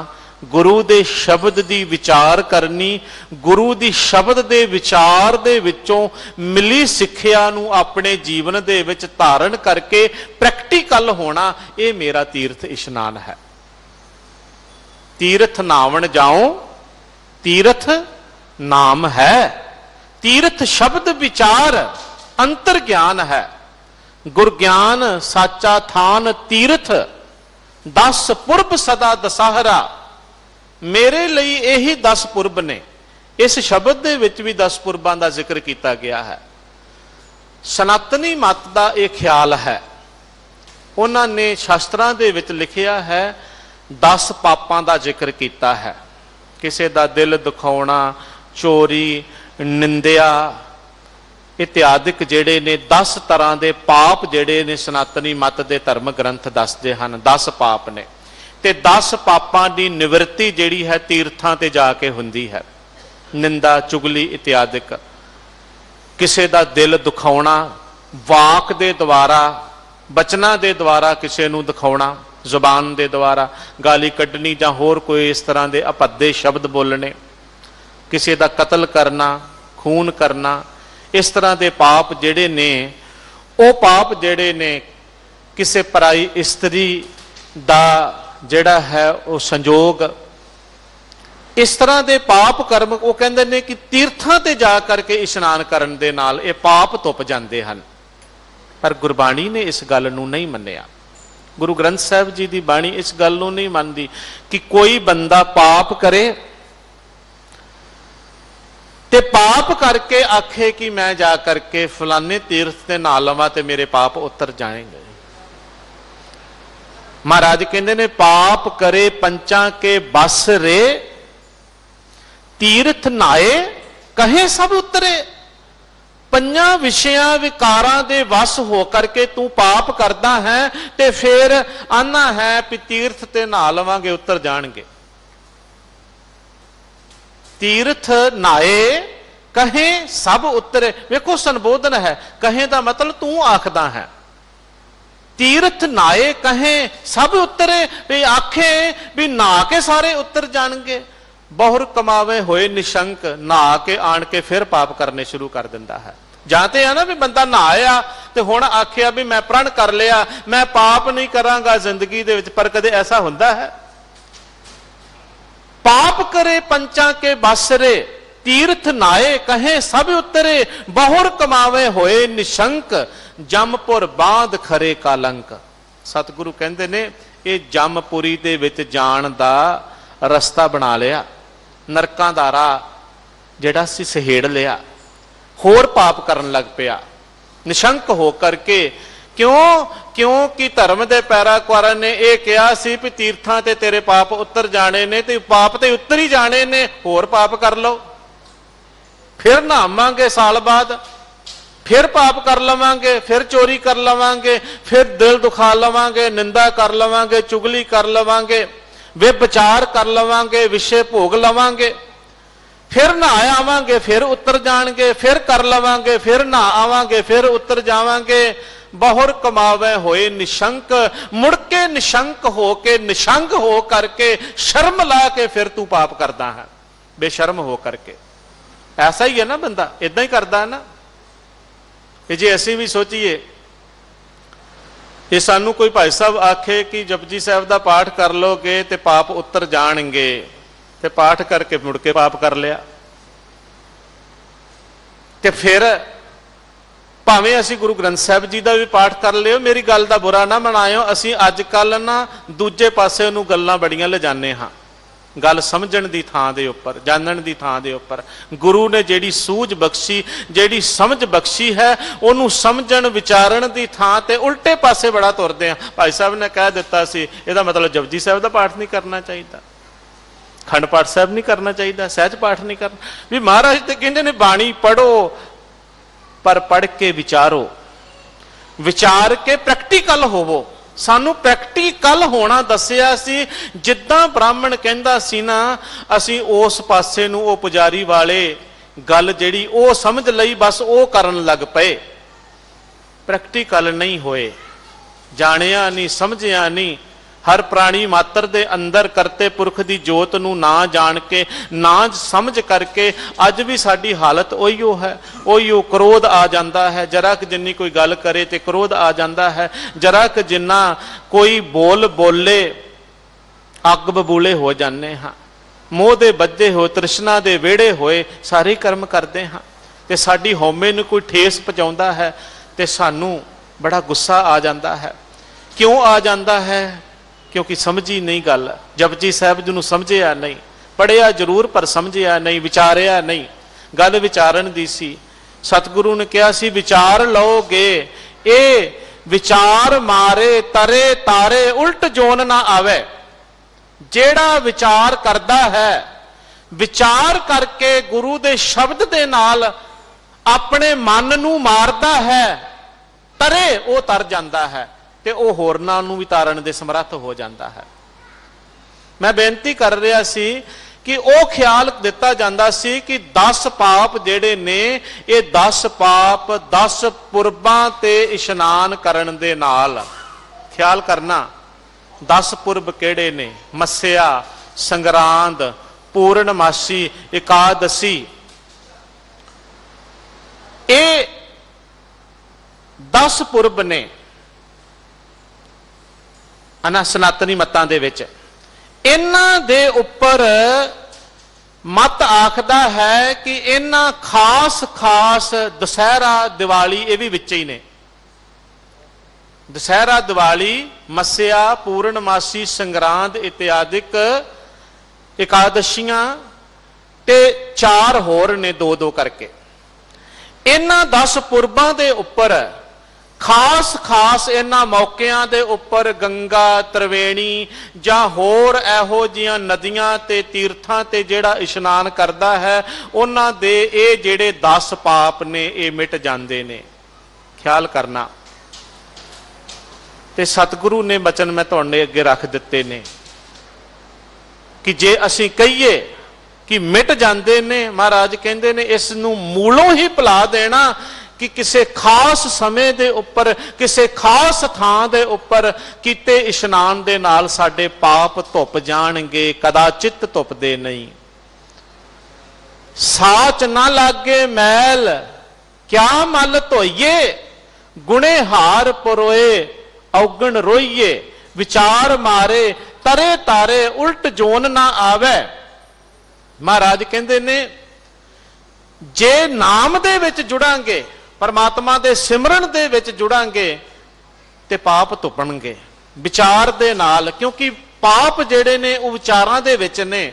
गुरु दे शब्द दी विचार करनी, गुरु दी शब्द दे विचार दे विचों मिली सिक्ख्या नूं अपने जीवन दे विच धारण करके प्रैक्टिकल होना, ये मेरा तीर्थ इशनान है। तीर्थ नावन जाओ, तीर्थ नाम है, तीर्थ शब्द विचार अंतर ज्ञान है। गुर ज्ञान साचा थान तीर्थ, 10 पुरब सदा दशहरा, मेरे लिए यही 10 पुरब ने। इस शब्द दे विच भी 10 पुरबां दा जिक्र किया गया है। सनातनी मत का यह ख्याल है, उन्होंने शास्त्रां दे विच लिखिया है 10 पापां दा जिक्र किया है। किसी का दिल दुखाउणा, चोरी, निंदिया इत्यादिक जेड़े ने 10 तरह के पाप जेड़े ने सनातनी मत के धर्म ग्रंथ दसदे हन। 10 पाप ने ते 10 पापां दी निवृत्ति जिहड़ी है तीर्थां ते जाके हुंदी है। निंदा, चुगली इत्यादिक, किसी का दिल दुखाउणा, वाक दे द्वारा, बचना दे द्वारा किसी नूं दुखाउणा, जुबान दे द्वारा गाली कड्ढनी जां होर कोई इस तरह के अपद्दे शब्द बोलने, किसी का कतल करना, खून करना, इस तरह के पाप जिहड़े ने, वो पाप जिहड़े ने किसी पराई इस्त्री दा जिहड़ा है वो संजोग, इस तरह के पाप कर्म वो कहते हैं कि तीर्थां ते जा करके इशनान करन दे नाल ये पाप तुप जाते हैं। पर गुरबाणी ने इस गल नूं नहीं मन्निया। गुरु ग्रंथ साहब जी की बाणी इस गल नूं नहीं मनदी कि कोई बंदा पाप करे ते पाप करके आखे कि मैं जा करके फलाने तीर्थ ते नहा लवां ते मेरे पाप उतर जाएंगे। महाराज कहते ने पाप करे पंचा के बस रे, तीर्थ नाए कहे सब उतरे। ਪੰਜਾਂ ਵਿਸ਼ਿਆਂ ਵਿਕਾਰਾਂ ਦੇ ਵਸ ਹੋ ਕਰਕੇ ਤੂੰ ਪਾਪ ਕਰਦਾ ਹੈ ਤੇ ਫਿਰ ਆਨਾ ਹੈ ਵੀ ਤੀਰਥ ਤੇ ਨਹਾ ਲਵਾਂਗੇ ਉਤਰ ਜਾਣਗੇ। ਤੀਰਥ ਨਾਏ ਕਹੇ ਸਭ ਉਤਰੇ। ਵੇਖੋ ਸੰਬੋਧਨ ਹੈ, ਕਹੇ ਦਾ ਮਤਲਬ ਤੂੰ ਆਖਦਾ ਹੈ। ਤੀਰਥ ਨਾਏ ਕਹੇ ਸਭ ਉਤਰੇ, ਵੀ ਆਖੇ ਵੀ ਨਹਾ ਕੇ ਸਾਰੇ ਉਤਰ ਜਾਣਗੇ। ਬਹੁਰ ਕਮਾਵੇ ਹੋਏ ਨਿਸ਼ੰਕ, ਨਹਾ ਕੇ ਆਣ ਕੇ ਫਿਰ ਪਾਪ ਕਰਨੇ ਸ਼ੁਰੂ ਕਰ ਦਿੰਦਾ ਹੈ। ਜਾਂ ਤੇ ਆ ਨਾ ਵੀ ਬੰਦਾ ਨਹਾਇਆ ਤੇ ਹੁਣ ਆਖਿਆ ਵੀ ਮੈਂ ਪ੍ਰਣ ਕਰ ਲਿਆ, ਮੈਂ ਪਾਪ ਨਹੀਂ ਕਰਾਂਗਾ ਜ਼ਿੰਦਗੀ ਦੇ ਵਿੱਚ, ਪਰ ਕਦੇ ਐਸਾ ਹੁੰਦਾ ਹੈ? ਪਾਪ ਕਰੇ ਪੰਚਾਂ ਕੇ ਬਾਸਰੇ, ਤੀਰਥ ਨਾਏ ਕਹੇ ਸਭ ਉਤਰੇ। ਬਹੁਰ ਕਮਾਵੇ ਹੋਏ ਨਿਸ਼ੰਕ, ਜਮਪੁਰ ਬਾਂਧ ਖਰੇ ਕਾਲੰਕ। ਸਤਿਗੁਰੂ ਕਹਿੰਦੇ ਨੇ ਇਹ ਜਮਪੁਰੀ ਦੇ ਵਿੱਚ ਜਾਣ ਦਾ ਰਸਤਾ ਬਣਾ ਲਿਆ, ਨਰਕਾਂ ਦਾ ਰਾਹ ਜਿਹੜਾ ਸੀ ਸਹੇੜ ਲਿਆ, ਹੋਰ ਪਾਪ ਕਰਨ ਲੱਗ ਪਿਆ ਨਿਸ਼ੰਕ ਹੋ ਕਰਕੇ। ਕਿਉਂਕਿ ਧਰਮ ਦੇ ਪੈਰਾਕੁਆਰਾਂ ਨੇ ਇਹ ਕਿਹਾ ਸੀ ਵੀ ਤੀਰਥਾਂ ਤੇ ਤੇਰੇ ਪਾਪ ਉਤਰ ਜਾਣੇ ਨੇ, ਤੇ ਪਾਪ ਤੇ ਉਤਰ ਹੀ ਜਾਣੇ ਨੇ, ਹੋਰ ਪਾਪ ਕਰ ਲਓ। ਫਿਰ ਨਹਾਵਾਂਗੇ ਸਾਲ ਬਾਅਦ, ਫਿਰ ਪਾਪ ਕਰ ਲਵਾਂਗੇ, ਫਿਰ ਚੋਰੀ ਕਰ ਲਵਾਂਗੇ, ਫਿਰ ਦਿਲ ਦੁਖਾ ਲਵਾਂਗੇ, ਨਿੰਦਾ ਕਰ ਲਵਾਂਗੇ, ਚੁਗਲੀ ਕਰ ਲਵਾਂਗੇ, ਵਿਚਾਰ ਕਰ ਲਵਾਂਗੇ, ਵਿਸ਼ੇ ਭੋਗ ਲਵਾਂਗੇ, ਫਿਰ ਨਹਾ ਆਵਾਂਗੇ, ਫਿਰ ਉਤਰ ਜਾਣਗੇ, ਫਿਰ ਕਰ ਲਵਾਂਗੇ, ਫਿਰ ਨਹਾ ਆਵਾਂਗੇ, ਫਿਰ ਉਤਰ ਜਾਵਾਂਗੇ। ਬਹੁਰ ਕਮਾਵੇ ਹੋਏ ਨਿਸ਼ੰਕ, ਮੁੜ ਕੇ ਨਿਸ਼ੰਕ ਹੋ ਕੇ, ਨਿਸ਼ੰਗ ਹੋ ਕਰਕੇ, ਸ਼ਰਮ ਲਾ ਕੇ ਫਿਰ ਤੂੰ ਪਾਪ ਕਰਦਾ ਹੈ, ਬੇਸ਼ਰਮ ਹੋ ਕਰਕੇ। ਐਸਾ ਹੀ ਹੈ ਨਾ ਬੰਦਾ, ਇਦਾਂ ਹੀ ਕਰਦਾ ਹੈ ਨਾ। ਇਹ ਜੇ ਅਸੀਂ ਵੀ ਸੋਚੀਏ, ਇਹ ਸਾਨੂੰ ਕੋਈ ਭਾਈ ਸਾਹਿਬ ਆਖੇ ਕਿ ਜਪਜੀ ਸਾਹਿਬ ਦਾ ਪਾਠ ਕਰ ਲੋਗੇ ਤੇ ਪਾਪ ਉਤਰ ਜਾਣਗੇ, ਤੇ ਪਾਠ ਕਰਕੇ ਮੁੜ ਕੇ ਪਾਪ ਕਰ ਲਿਆ, ਤੇ ਫਿਰ ਭਾਵੇਂ ਅਸੀਂ ਗੁਰੂ ਗ੍ਰੰਥ ਸਾਹਿਬ ਜੀ ਦਾ ਵੀ ਪਾਠ ਕਰ ਲਿਓ, ਮੇਰੀ ਗੱਲ ਦਾ ਬੁਰਾ ਨਾ ਮਨਾਇਓ। ਅਸੀਂ ਅੱਜ ਕੱਲ ਨਾ ਦੂਜੇ ਪਾਸੇ ਨੂੰ ਗੱਲਾਂ ਬੜੀਆਂ ਲਿਜਾਨੇ ਹਾਂ, ਗੱਲ ਸਮਝਣ ਦੀ ਥਾਂ ਦੇ ਉੱਪਰ, ਜਾਣਨ ਦੀ ਥਾਂ ਦੇ ਉੱਪਰ। ਗੁਰੂ ਨੇ ਜਿਹੜੀ ਸੂਝ ਬਖਸ਼ੀ, ਜਿਹੜੀ ਸਮਝ ਬਖਸ਼ੀ ਹੈ, ਉਹਨੂੰ ਸਮਝਣ ਵਿਚਾਰਨ ਦੀ ਥਾਂ ਤੇ ਉਲਟੇ ਪਾਸੇ ਬੜਾ ਤੁਰਦੇ ਆ। ਭਾਈ ਸਾਹਿਬ ਨੇ ਕਹਿ ਦਿੱਤਾ ਸੀ, ਇਹਦਾ ਮਤਲਬ ਜਪਜੀ ਸਾਹਿਬ ਦਾ ਪਾਠ ਨਹੀਂ ਕਰਨਾ ਚਾਹੀਦਾ, ਖੰਡ ਪਾਠ ਸਾਹਿਬ ਨਹੀਂ ਕਰਨਾ ਚਾਹੀਦਾ, ਸਹਿਜ ਪਾਠ ਨਹੀਂ ਕਰਨਾ। ਵੀ ਮਹਾਰਾਜ ਤੇ ਕਹਿੰਦੇ ਨੇ ਬਾਣੀ ਪੜੋ, ਪਰ ਪੜ੍ਹ ਕੇ ਵਿਚਾਰੋ, ਵਿਚਾਰ ਕੇ ਪ੍ਰੈਕਟੀਕਲ ਹੋਵੋ। ਸਾਨੂੰ ਪ੍ਰੈਕਟੀਕਲ ਹੋਣਾ ਦੱਸਿਆ ਸੀ। ਜਿੱਦਾਂ ਬ੍ਰਾਹਮਣ ਕਹਿੰਦਾ ਸੀ ਨਾ, ਅਸੀਂ ਉਸ ਪਾਸੇ ਨੂੰ, ਉਹ ਪੁਜਾਰੀ ਵਾਲੇ ਗੱਲ ਜਿਹੜੀ ਉਹ ਸਮਝ ਲਈ, ਬਸ ਉਹ ਕਰਨ ਲੱਗ ਪਏ। ਪ੍ਰੈਕਟੀਕਲ ਨਹੀਂ ਹੋਏ, ਜਾਣਿਆ ਨਹੀਂ, ਸਮਝਿਆ ਨਹੀਂ। ਹਰ ਪ੍ਰਾਣੀ ਮਾਤਰ ਦੇ ਅੰਦਰ ਕਰਤੇ ਪੁਰਖ ਦੀ ਜੋਤ ਨੂੰ ਨਾ ਜਾਣ ਕੇ, ਨਾ ਸਮਝ ਕਰਕੇ ਅੱਜ ਵੀ ਸਾਡੀ ਹਾਲਤ ਉਹੀਓ ਹੈ। ਉਹੀਓ ਕ੍ਰੋਧ ਆ ਜਾਂਦਾ ਹੈ, ਜਰਾ ਕਿ ਜਿੰਨੀ ਕੋਈ ਗੱਲ ਕਰੇ ਤੇ ਕ੍ਰੋਧ ਆ ਜਾਂਦਾ ਹੈ, ਜਰਾ ਕਿ ਜਿੰਨਾ ਕੋਈ ਬੋਲੇ ਅੱਗ ਬਬੂਲੇ ਹੋ ਜਾਂਦੇ ਹਾਂ। ਮੋਹ ਦੇ ਬੱਝੇ ਹੋ, ਤ੍ਰਿਸ਼ਨਾ ਦੇ ਵਿਹੜੇ ਹੋਏ ਸਾਰੇ ਕਰਮ ਕਰਦੇ ਹਾਂ, ਤੇ ਸਾਡੀ ਹਉਮੈ ਨੂੰ ਕੋਈ ਠੇਸ ਪਹੁੰਚਾਉਂਦਾ ਹੈ ਤੇ ਸਾਨੂੰ ਬੜਾ ਗੁੱਸਾ ਆ ਜਾਂਦਾ ਹੈ। ਕਿਉਂ ਆ ਜਾਂਦਾ ਹੈ? ਕਿਉਂਕਿ ਸਮਝੀ ਨਹੀਂ ਗੱਲ। ਜਪਜੀ ਸਾਹਿਬ ਜੀ ਨੂੰ ਸਮਝਿਆ ਨਹੀਂ, ਪੜ੍ਹਿਆ ਜ਼ਰੂਰ ਪਰ ਸਮਝਿਆ ਨਹੀਂ, ਵਿਚਾਰਿਆ ਨਹੀਂ। ਗੱਲ ਵਿਚਾਰਨ ਦੀ ਸੀ। ਸਤਿਗੁਰੂ ਨੇ ਕਿਹਾ ਸੀ ਵਿਚਾਰ ਲਓਗੇ, ਇਹ ਵਿਚਾਰ ਮਾਰੇ ਤਰੇ ਤਾਰੇ, ਉਲਟ ਜੋਨ ਨਾ ਆਵੇ। ਜਿਹੜਾ ਵਿਚਾਰ ਕਰਦਾ ਹੈ, ਵਿਚਾਰ ਕਰਕੇ ਗੁਰੂ ਦੇ ਸ਼ਬਦ ਦੇ ਨਾਲ ਆਪਣੇ ਮਨ ਨੂੰ ਮਾਰਦਾ ਹੈ, ਤਰੇ ਉਹ ਤਰ ਜਾਂਦਾ ਹੈ, ਤੇ ਉਹ ਹੋਰਨਾਂ ਨੂੰ ਵੀ ਤਾਰਨ ਦੇ ਸਮਰੱਥ ਹੋ ਜਾਂਦਾ ਹੈ। ਮੈਂ ਬੇਨਤੀ ਕਰ ਰਿਹਾ ਸੀ ਕਿ ਉਹ ਖਿਆਲ ਦਿੱਤਾ ਜਾਂਦਾ ਸੀ ਕਿ 10 ਪਾਪ ਜਿਹੜੇ ਨੇ, ਇਹ 10 ਪਾਪ 10 ਪੁਰਬਾਂ ਤੇ ਇਸ਼ਨਾਨ ਕਰਨ ਦੇ ਨਾਲ। ਖਿਆਲ ਕਰਨਾ 10 ਪੁਰਬ ਕਿਹੜੇ ਨੇ? ਮੱਸਿਆ, ਸੰਗਰਾਂਦ, ਪੂਰਨਮਾਸੀ, ਇਕਾਦਸ਼ੀ। ਇਹ 10 ਪੁਰਬ ਨੇ ਸਨਾਤਨੀ ਮਤਾਂ ਦੇ ਵਿੱਚ। ਇਹਨਾਂ ਦੇ ਉੱਪਰ ਮਤ ਆਖਦਾ ਹੈ ਕਿ ਇਹਨਾਂ ਖਾਸ ਦੁਸਹਿਰਾ, ਦੀਵਾਲੀ ਇਹ ਵੀ ਵਿੱਚ ਹੀ ਨੇ। ਦੁਸਹਿਰਾ, ਦੀਵਾਲੀ, ਮੱਸਿਆ, ਪੂਰਨਮਾਸੀ, ਸੰਗਰਾਂਦ ਇਤਿਆਦਿਕ ਇਕਾਦਸ਼ੀਆਂ ਤੇ 4 ਹੋਰ ਨੇ 2-2 ਕਰਕੇ। ਇਹਨਾਂ 10 ਪੁਰਬਾਂ ਦੇ ਉੱਪਰ खास खास इन्हां मौकिਆਂ ਦੇ ਉੱਪਰ गंगा त्रिवेणी ਜਾਂ ਹੋਰ ਇਹੋ ਜਿਹੀਆਂ ਨਦੀਆਂ ਤੇ ਤੀਰਥਾਂ ਤੇ ਜਿਹੜਾ ਇਸ਼ਨਾਨ ਕਰਦਾ ਹੈ ਉਹਨਾਂ ਦੇ ਇਹ ਜਿਹੜੇ 10 ਪਾਪ ਨੇ ਇਹ ਮਿਟ ਜਾਂਦੇ ਨੇ। ਖਿਆਲ ਕਰਨਾ। ਤੇ ਸਤਿਗੁਰੂ ਨੇ ਬਚਨ ਮੈਂ ਤੁਹਾਡੇ ਅੱਗੇ ਰੱਖ ਦਿੱਤੇ ਨੇ कि जे असीं कहिए कि मिट जाते ने, महाराज कहते ने इस नूं मूलों ही भुला देना कि किसी खास समय दे उपर किसी खास थां दे उपर कीते इशनान दे नाल साडे पाप धुप जाणगे, कदाचित धुपदे नहीं। साच ना लागे मैल क्या मल धोइए, गुणे हार परोए औगण रोइए, विचार मारे तरे तारे उल्ट जोन ना आवे। महाराज कहते ने जे नाम दे विच जुड़ांगे, परमात्मा दे सिमरन दे विच जुड़ांगे ते पाप धुपणगे विचार दे नाल, क्योंकि पाप जेड़े ने वो विचारां दे विच ने।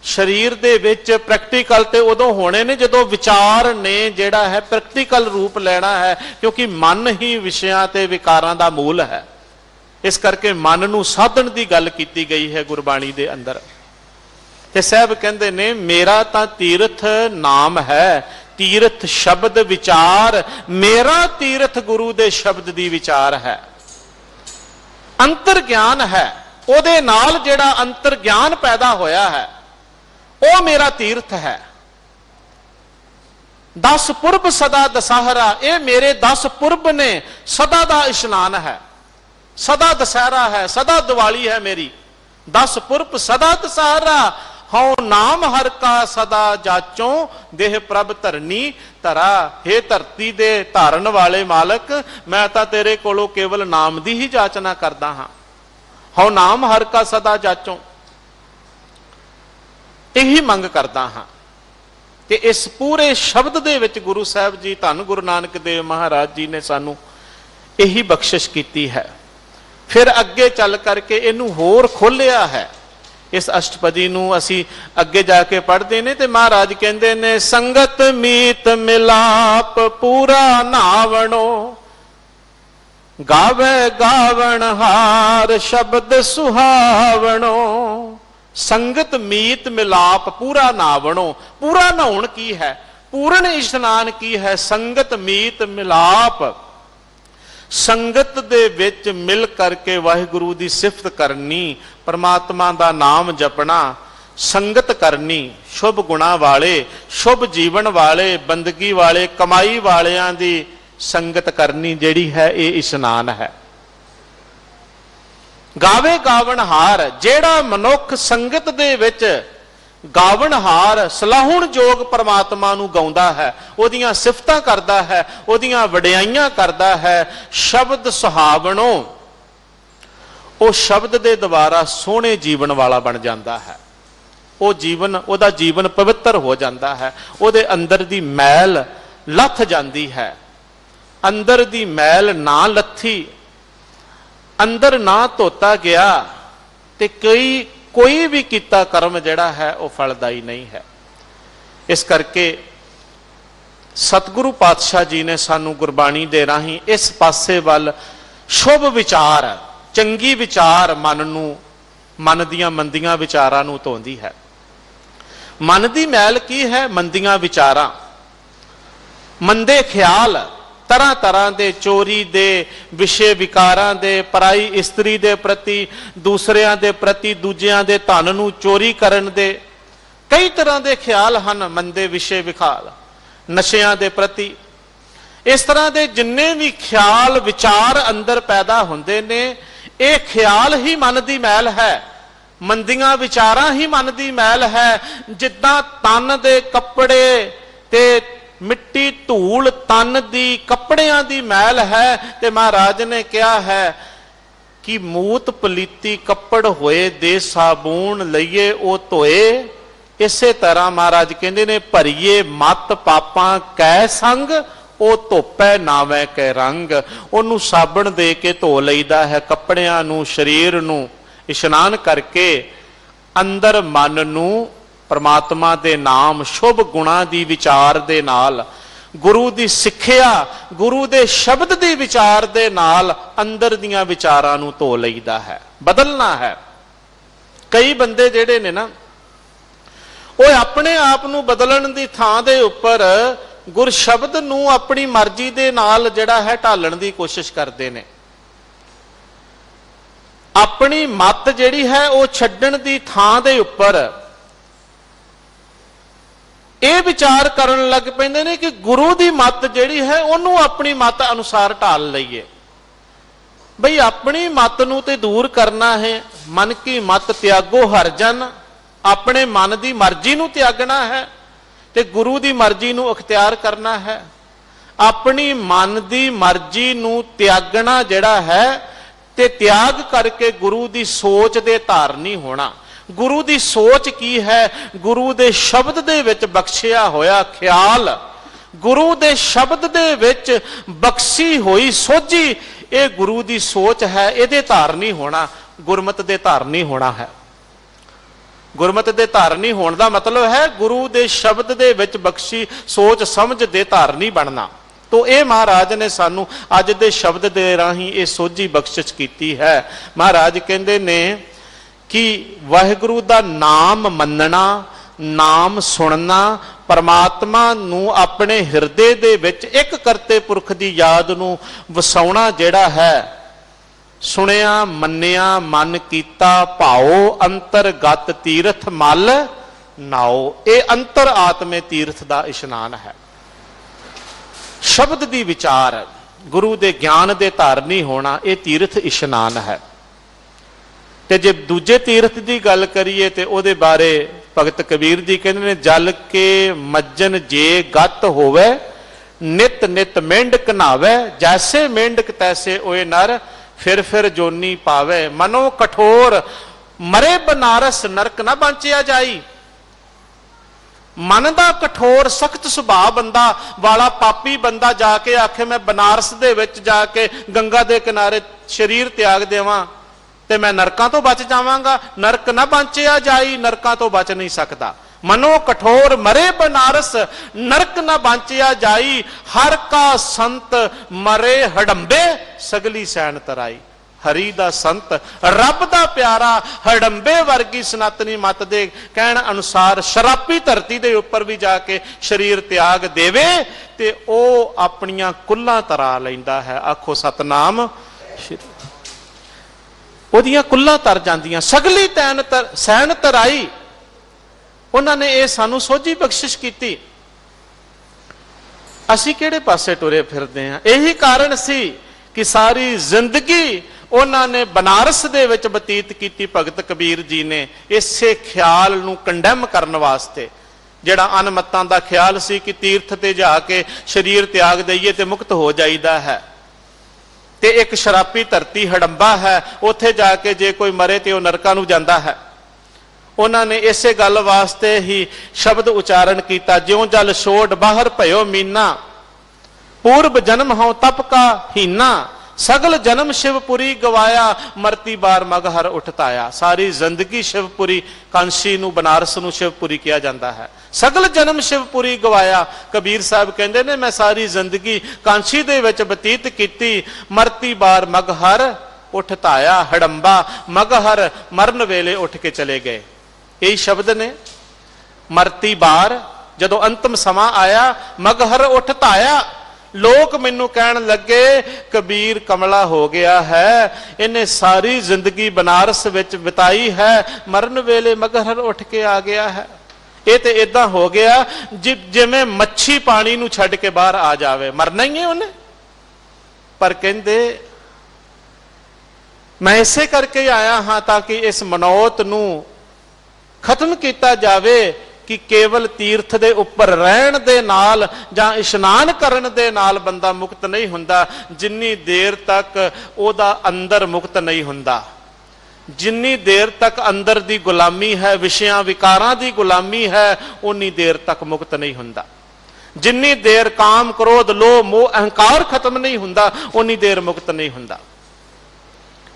शरीर दे विच प्रैक्टिकल ते उदों होने ने जदों विचार ने जेड़ा है प्रैक्टिकल रूप लेना है, क्योंकि मन ही विषयां ते विकारां दा मूल है। इस करके मन नूं साधन की गल की गई है गुरबाणी दे अंदर। ते साहब कहते ने मेरा तां तीर्थ नाम है, तीर्थ शब्द विचार, मेरा तीर्थ गुरु दे शब्द दी विचार है। अंतर ज्ञान है, ओदे नाल जेड़ा अंतर ज्ञान पैदा होया है वो मेरा तीर्थ है। 10 पुरब सदा दशहरा, ये मेरे 10 पुरब ने, सदा दा इशनान है, सदा दशहरा है, सदा दिवाली है मेरी। 10 पुरब सदा दशहरा, हौ नाम हर का सदा जाचों, देह प्रभ धरनी धरा। हे धरती दे धारन वाले मालक, मैं तां तेरे कोलों केवल नाम दी ही जाचना करदा हां। हौ नाम हर का सदा जाचों, यही मंग करदा हां। कि इस पूरे शब्द दे विच गुरु साहब जी धन गुरु नानक देव महाराज जी ने सानू यही बख्शिश की है। फिर अगे चल करके इनू होर खोलिया है। इस अष्टपदी नू असी अगे जाके पढ़ते ने ते महाराज कहते ने संगत मीत मिलाप पूरा नावणो, गावे गावण हार शब्द सुहावणो। संगत मीत मिलाप पूरा नावणो, पूरा नहाउण की है, पूर्ण इशनान की है। संगत मीत मिलाप, संगत दे विच मिल करके वाहिगुरु दी सिफत करनी, परमात्मा दा नाम जपना, संगत करनी, शुभ गुणा वाले, शुभ जीवन वाले, बंदगी वाले, कमाई वालियां दी संगत करनी जिहड़ी है ये इशनान है। गावे गावण हार, जेड़ा मनुख संगत दे विच गावण हार सलाहुण जोग परमात्मा नूं गाउंदा है, ओदियां सिफतां करदा है, ओदियां वडियाइयां करदा है। शब्द सुहावणो, वो शब्द दे द्वारा सोहणे जीवन वाला बन जाता है। वो जीवन, ओदा जीवन पवित्र हो जाता है। ओदे अंदर दी मैल लथ जाती है। अंदर दी मैल ना लथी, अंदर ना धोता गया ते कोई भी किता कर्म जिहड़ा है वह फलदाई नहीं है। इस करके सतगुरु पातशाह जी ने सानू गुरबाणी दे राही इस पासे वाल शुभ विचार, चंगी विचार मन दियां मंदियां विचारां नूं धोंदी है। मन दी मैल की है? मंदियां विचारां, मंदे ख्याल, तरह तरह के चोरी दे विषय विकारां दे, पराई इस्त्री दे प्रति, दूसरियां दे प्रति, दूजियां दे धन नूं चोरी करन दे कई तरह के ख्याल हैं। मंदे विषय विखाल, नशियां दे प्रति, इस तरह के जिन्ने भी ख्याल विचार अंदर पैदा होंदे ने, ये ख्याल ही मन की मैल है। मंदियां विचारां ही मन की मैल है। जिद्दां तन दे कपड़े ते मिट्टी धूल तन दी कपड़ियां दी मैल है, ते महाराज ने कहा है कि मूत पलीती कपड़ होए दे साबून लईए ओ धोए। इसे तरह महाराज कहते ने भरीए मत पापां कै संग, ओ धोपै नावै कै रंग। ओनू साबण दे के धो लईदा है, कपड़ियां नू, शरीर नू इशनान करके अंदर मन नू परमात्मा दे नाम शुभ गुणा दी विचार दे नाल गुरु की सिक्ख्या, गुरु के शब्द के विचार के नाल अंदर दियां विचारां नूं धो लईदा है, बदलना है। कई बंदे जिहड़े ने ना वो अपने आप नूं बदलण दी थां दे उपर गुर शब्द नूं अपनी मर्जी दे नाल जिहड़ा है ढालण दी कोशिश करते हैं। अपनी मत जिहड़ी है वो छड्डण दी थां दे उपर ये विचार करन लग पैंदे ने कि गुरु की मत जिहड़ी है उन्होंने अपनी मत अनुसार ढाल लईए। बई अपनी मत नूं ते दूर करना है। मन की मत त्यागो हर जन, अपने मन की मर्जी नूं त्यागना है ते गुरु की मर्जी नूं अख्तियार करना है। अपनी मन की मर्जी नूं त्यागना जिहड़ा है ते त्याग करके गुरु की सोच दे धारनी होना। गुरु की सोच की है? गुरु के शब्द दे विच बख्शिया होया ख्याल, गुरु के शब्द दे विच बख्शी हुई सोझी, ये गुरु की सोच है। ये धारनी होना गुरमत दे धारनी होना है। गुरमत दे धारनी होने का मतलब है गुरु के शब्द दे विच बख्शी सोच समझ दे धारनी बनना। तो ये महाराज ने सानू अज दे शब्द दे राही ये सोझी बख्शिश की है। महाराज कहते ने कि वाहिगुरु दा नाम मनना, नाम सुनना, परमात्मा नू अपने हिरदे दे विच एक करते पुरख दी याद नू वसाउणा जिहड़ा है, सुनिया मन्निया मन कीता भाओ अंतरगत तीरथ मल नाओ। ये अंतर आत्मे तीर्थ दा इशनान है। शब्द दी विचार, गुरु दे ज्ञान दे धारनी होना, ये तीर्थ इशनान है। ते जे दूजे तीर्थ की गल करिए तो उहदे बारे भगत कबीर जी कहते हैं, जल के मज्जन जे गत होवे नित नित मेंढक नहावे, जैसे मेंढक तैसे ओए नर फिर जोनी पावे। मनो कठोर मरे बनारस नरक ना बांचिया जाई। मन का कठोर सख्त सुभाव बंदा वाला पापी बंदा जाके आखे मैं बनारस दे विच जाके गंगा दे किनारे शरीर त्याग देवां ते मैं नरकां तो बच जावांगा, नरक ना बांचिया जाई, नरकां तो बच नहीं सकता। मनो कठोर मरे बनारस नरक ना बांचिया जाई, हर का संत मरे हडंबे सगली सैन तराई। हरी दा संत रब दा प्यारा हडंबे वर्गी सनातनी मत दे कहण अनुसार शरापी धरती दे उपर भी जाके शरीर त्याग देवे ते ओ अपनियां कुल्लां तरा लैंदा है। आखो सतनाम श्री, ओदियां कुल्लां तर जांदियां, सगली तैन सैन तराई। उन्होंने ये सानू सोझी बख्शिश की। असी किहड़े पासे टुरे फिरदे हैं? यही कारण सी कि सारी जिंदगी उन्होंने बनारस दे विच बतीत की भगत कबीर जी ने, इसे ख्याल नूं कंडैम करने वास्ते, जिहड़ा अनमतां दा ख्याल सी कि तीर्थ ते जाके शरीर त्याग दईए ते मुक्त हो जाईदा है। ते एक शरापी धरती हडंबा है, उत्थे जाके जे कोई मरे तो नरकां नूं जांदा है। उन्होंने इसे गल वास्ते ही शब्द उच्चारण किया, ज्यों जल छोड़ बाहर भयो मीना, पूर्व जन्म हों तप का हीना, सगल जन्म शिवपुरी गवाया, मरती बार मगहर उठताया। सारी जिंदगी शिवपुरी, कांशी नूं बनारस नूं शिवपुरी किया जाता है। सगल जन्म शिवपुरी गवाया। कबीर साहब कहते ने मैं सारी जिंदगी कांशी दे विच बतीत की, मरती बार मगहर उठताया। हडंबा मगहर मरन वेले उठ के चले गए। यही शब्द ने, मरती बार जदों अंतिम समा आया, मगहर उठताया। लोग मैनू कहन लगे कबीर कमला हो गया है, इन्हें सारी जिंदगी बनारस विच बिताई है, मरन वेले मगहर उठ के आ गया है। ये तो इदा हो गया जिवें मच्छी पानी नूं छड्ड के बाहर आ जावे, मरना ही है उन्हें। पर कहंदे मैं इसे करके आया हाँ ताकि इस मनौत नूं खत्म किया जावे कि केवल तीर्थ दे उपर रहन दे नाल जां इशनान करन दे नाल बंदा मुक्त नहीं हुंदा, जिन्नी देर तक ओदा अंदर मुक्त नहीं हुंदा। जिन्नी देर तक अंदर दी गुलामी है, विषयां विकारां दी गुलामी है, उन्नी देर तक मुक्त नहीं हुंदा। जिन्नी देर काम क्रोध लोभ मोह अहंकार खत्म नहीं हुंदा, उन्नी देर मुक्त नहीं हुंदा।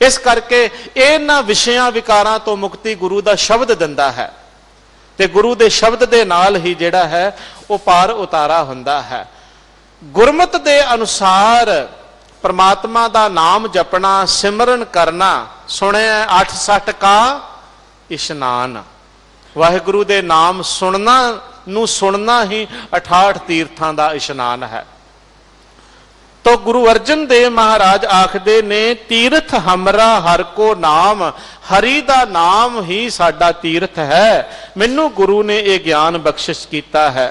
इस करके इन्हां विषयां विकारां तो मुक्ति गुरु दा शब्द दिंदा है ते गुरु दे शब्द दे नाल ही जिहड़ा है वो पार उतारा हुंदा है। ਗੁਰਮਤਿ ਦੇ ਅਨੁਸਾਰ परमात्मा का नाम जपना, सिमरन करना, सुने 8 का इशनान। वाहिगुरु दे नाम सुनना नू सुनना ही 68 तीर्थां का इशनान है। तो गुरु अर्जन देव महाराज आखदे ने, तीर्थ हमरा हर को नाम, हरि दा नाम ही साडा तीर्थ है। मैनू गुरु ने यह ज्ञान बख्शिश किया है।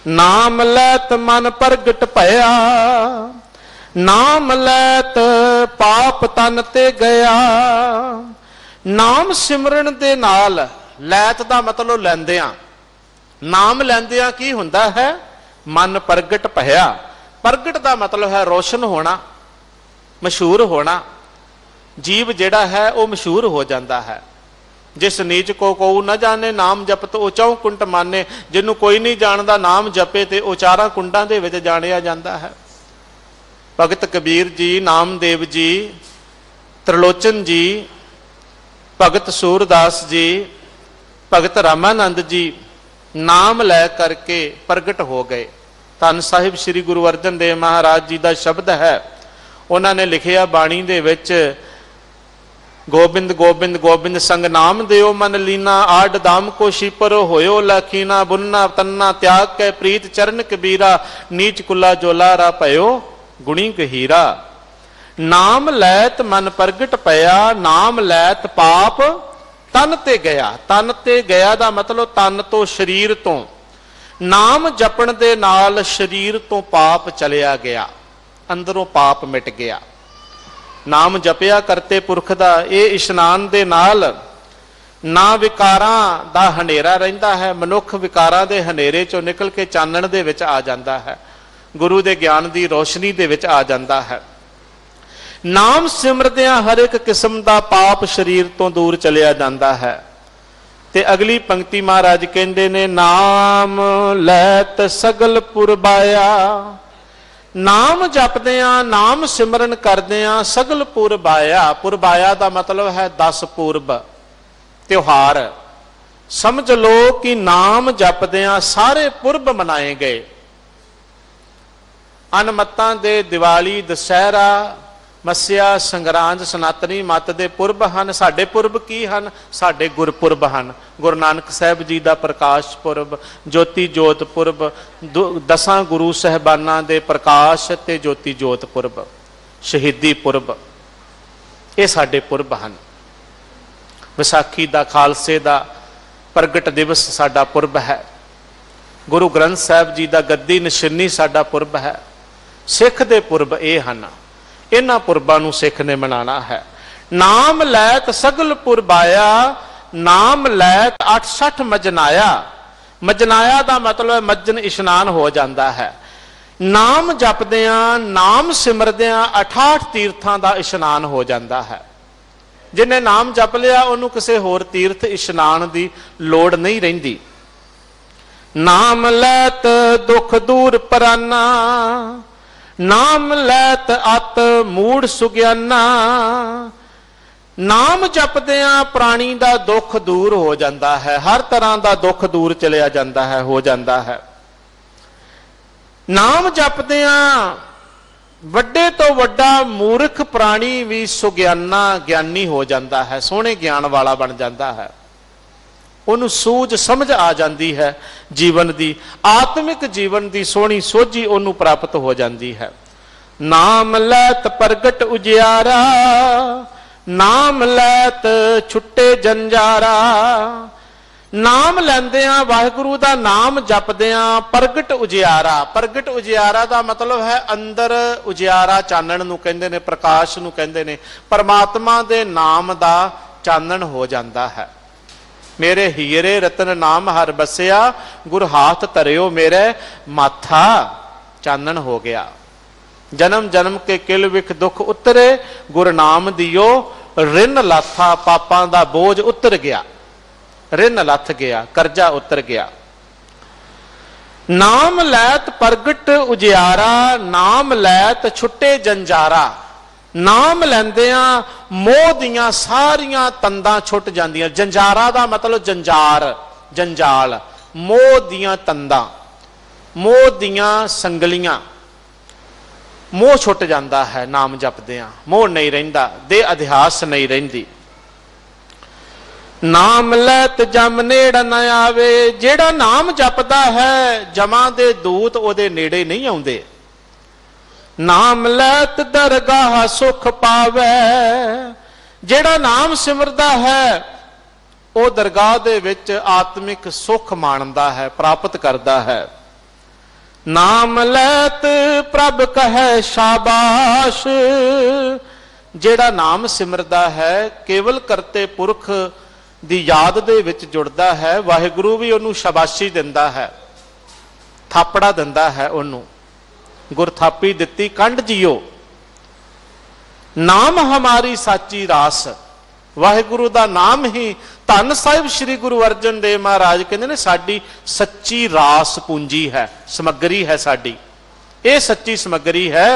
नाम लैत मन प्रगट भया, नाम लैत पाप तन ते गया। नाम सिमरन दे नाल, लैत दा मतलब लैंदियां, नाम लैंदियां की हुंदा है? मन प्रगट भया। प्रगट दा मतलब है रोशन होना, मशहूर होना। जीव जिहड़ा है वह मशहूर हो जाता है। जिस नीच को कोऊ न जाने नाम जपत ओ 4 कुंट माने। जिन्हों कोई नहीं जानता नाम जपे तो वह 4 कुंडां दे विच जाणिया जाता है। भगत कबीर जी, नामदेव जी, त्रिलोचन जी, भगत सूरदास जी, भगत रामानंद जी नाम लै करके प्रगट हो गए। धन साहिब श्री गुरु अर्जन देव महाराज जी का शब्द है। उन्होंने लिखिया बाणी दे विच, गोबिंद गोबिंद गोबिंद संग नाम देओ मन लीना, आड दाम को शीपर होयो लखीना, बुन्ना तन्ना त्याग के प्रीत चरण कबीरा, नीच कुला जोलारा भयो गुणी गहीरा। नाम लैत मन प्रगट पया, नाम लैत पाप तन ते गया। तन ते गया दा मतलब तन तो, शरीर तो। नाम जपण दे नाल शरीर तो पाप चलिया गया, अंदरों पाप मिट गया। नाम जपिया करते पुरख दा ये इशनान दे नाल ना विकारां दा हनेरा रहिंदा है। मनुख विकारां दे हनेरे चों निकल के चानण दे विच आ जांदा है, गुरु दे ज्ञान दी रोशनी दे विच आ जांदा है। नाम सिमरदियां हर एक किस्म दा पाप शरीर तो दूर चलिया जांदा है। ते अगली पंक्ति महाराज कहंदे ने, नाम लैत सगल पुरबाया। नाम जपदियां, नाम सिमरन करदियां सगल पुरबाया। पुरबाया दा मतलब है 10 पूर्ब त्योहार। समझ लो कि नाम जपदियां सारे पुरब मनाए गए। अनमतां दे दिवाली, दशहरा, मस्या, संगरांद, सनातनी मत दे पुरब हैं। साडे पुरब की हैं? साडे गुरपुरब हैं। गुरु नानक साहब जी का प्रकाश पुरब, ज्योति जोत पुरब, 10 गुरु साहबानां दे प्रकाश ते ज्योति जोत पुरब, शहीदी पुरब, ये साडे पुरब हैं। विसाखी दा, खालसे दा प्रगट दिवस साडा पुरब है। गुरु ग्रंथ साहब जी का गद्दी निशानी साडा पुरब है। सिख दे पुरब ये हैं। इन्हां पुरबां नूं सिख ने मनाना है। नाम लैत सगल पुरबाया, नाम लैत 68 मजनाया। मजनाया दा मतलब है मज्जन इशनान हो जाता है। नाम जपदियां, नाम सिमरदियां 68 तीर्थां दा इशनान हो जाता है। जिन्हें नाम जप लिया उन्होंने किसी होर तीर्थ इशनान की लोड़ नहीं रहिंदी। नाम लैत दुख दूर पराना, नाम लैत अत मूड़ सुग्याना। नाम जपदियां प्राणी का दुख दूर हो जाता है। हर तरह का दुख दूर चलिया जाता है, हो जाता है। नाम जपदियां वड्डे तो वड्डा मूर्ख प्राणी भी सुग्याना, ज्ञानी हो जाता है, सोहने ज्ञान वाला बन जाता है। उन्होंने सूझ समझ आ जाती है जीवन की, आत्मिक जीवन की सोहनी सोझी उन्होंने प्राप्त हो जाती है। नाम लैत प्रगट उजियारा, नाम लैत छुट्टे जंजारा। नाम लैंदियां, वाहिगुरु का नाम जपदियां प्रगट उजियारा। प्रगट उजियारा का मतलब है अंदर उजियारा, चानण नूं कहंदे ने, प्रकाश नूं कहंदे ने। परमात्मा दे नाम का चानण हो जाता है। मेरे हीरे रतन नाम हर बसिया, गुर हाथ धरियो मेरे माथा। चानण हो गया। जन्म जन्म के किल विख दुख उतरे, गुर नाम दियो रिन लाथा। पापां दा बोझ उतर गया, रिन लथ गया, करजा उतर गया। नाम लैत प्रगट उजियारा, नाम लैत छुट्टे जंजारा। नाम लैंदियां मोह दियां सारियां तंदां छुट जांदियां। जंजारा दा मतलब जंजार, जंजाल, मोह दियां तंदां। मोह दियां संगलियां, मोह छुट जाता है नाम जपदियां, मोह नहीं रहिंदा, दे अध्यास नहीं रहिंदी। नाम लैत जम नेड़ न आवे, जेड़ा नाम जपदा है जमा दे दूत ओदे नेड़े नहीं आउंदे। नाम लैत दरगाह सुख पावे, जेड़ा नाम सिमरदा है वो दरगाह दे विच आत्मिक सुख माणदा है, प्राप्त करदा है। नाम लैत प्रभ कहे शाबाश, जेड़ा नाम सिमरदा है केवल करते पुरख दी याद दे विच जुड़दा है, वाहिगुरु भी उन्होंने शाबाशी दिंदा है, थापड़ा दिंदा है, उन्होंने गुरथापी दित्ती कंड जियो। नाम हमारी साची रास, वाहिगुरु दा नाम ही, धन साहिब श्री गुरु अर्जन देव महाराज कहते ने साडी सच्ची रास पूंजी है, समग्री है साडी, ये सच्ची समग्री है।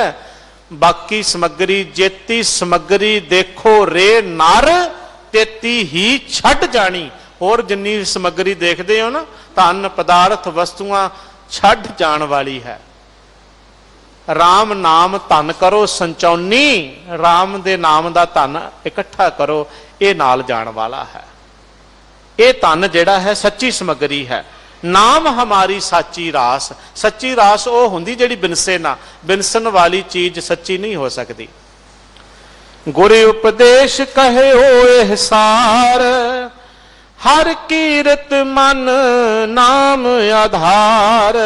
बाकी समग्री जेती समग्री देखो रे नर, तेती ही छड़ जानी। और जिन्नी समग्री देखते हो ना, धन पदार्थ वस्तुआं छड़ जान वाली है। राम नाम धन करो संचौनी, राम दे नाम दा धन इकट्ठा करो, ये नाल जान वाला है। ये धन जिहड़ा है सच्ची समग्री है। नाम हमारी साची रास, सच्ची रास वो हुंदी जिहड़ी बिनसे ना, बिनसन वाली चीज सच्ची नहीं हो सकती। गुरु उपदेश कहे हो सार, हर कीरत मन नाम आधार।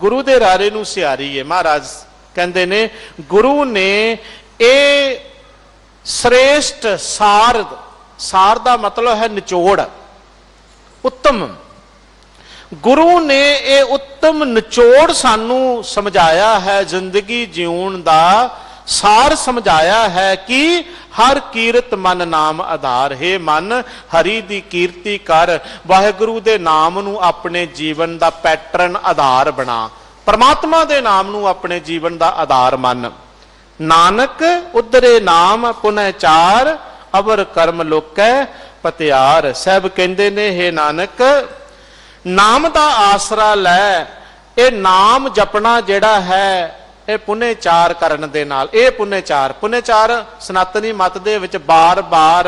गुरु दे रारे नूं सियारी है। महाराज कहते ने गुरु ने ये श्रेष्ठ सार, सार दा मतलब है निचोड़, उत्तम। गुरु ने ये उत्तम निचोड़ सानू समझाया है, जिंदगी जीवन दा सार समझाया है कि हर कीरत मन नाम आधार। है मन हरि दी कीर्ति कर, वाहिगुरु दे नाम नू अपने जीवन दा पैटर्न आधार बना, परमात्मा दे नाम नू अपने जीवन दा आधार मन। नानक उधरे नाम पुनः चार, अवर कर्म लोकै पतियार। साहब कहते ने हे नानक नाम दा आसरा लै, ये नाम जपना जिहड़ा है ये पुण्यचार करन दे नाल, ये पुण्यचार, पुण्यचार सनातनी मत दे विच बार बार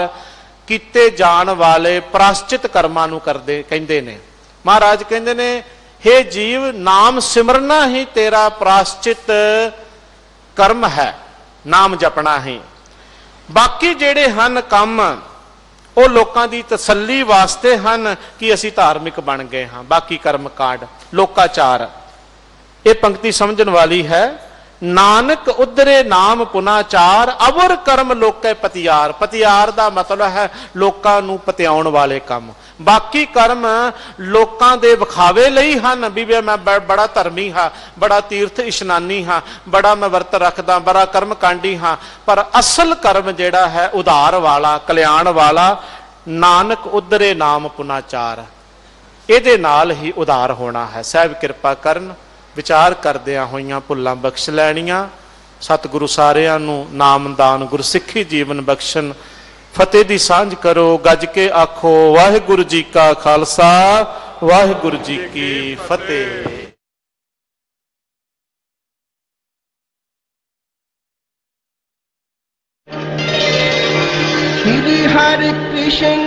कीते जाण वाले प्राश्चित कर्मां नूं करदे कहंदे ने। महाराज कहंदे ने हे जीव नाम सिमरना ही तेरा प्राश्चित कर्म है, नाम जपना ही। बाकी जेड़े हन कम वो लोकां दी तसल्ली वास्ते हन कि असी धार्मिक बन गए हाँ। बाकी कर्म कांड लोकाचार, ये पंक्ति समझण वाली है। नानक उधरे नाम पुनाचार, अवर कर्म लोके पतियार। पतियार दा मतलब है लोकां नूं पतियाउण वाले काम। बाकी कर्म लोकां दे विखावे लई हन, भी मैं बड़ा धर्मी हाँ, बड़ा तीर्थ इशनानी हाँ, बड़ा मैं वर्त रखदा, बड़ा कर्म कांडी हाँ। पर असल कर्म जिहड़ा है उधार वाला, कल्याण वाला, नानक उधरे नाम पुनाचार, इहदे नाल ही उधार होना है। साहिब किरपा करन, विचार करदियां होइयां भुल्लां बख्श लैणियां। सतगुरु सारियां नूं नामदान गुरसिੱਖੀ जीवन बख्शन। फतेह दी सांझ करो, गज के आखो वाहिगुरु जी का खालसा, वाहिगुरु जी की फतेह। श्री हरि कृष्ण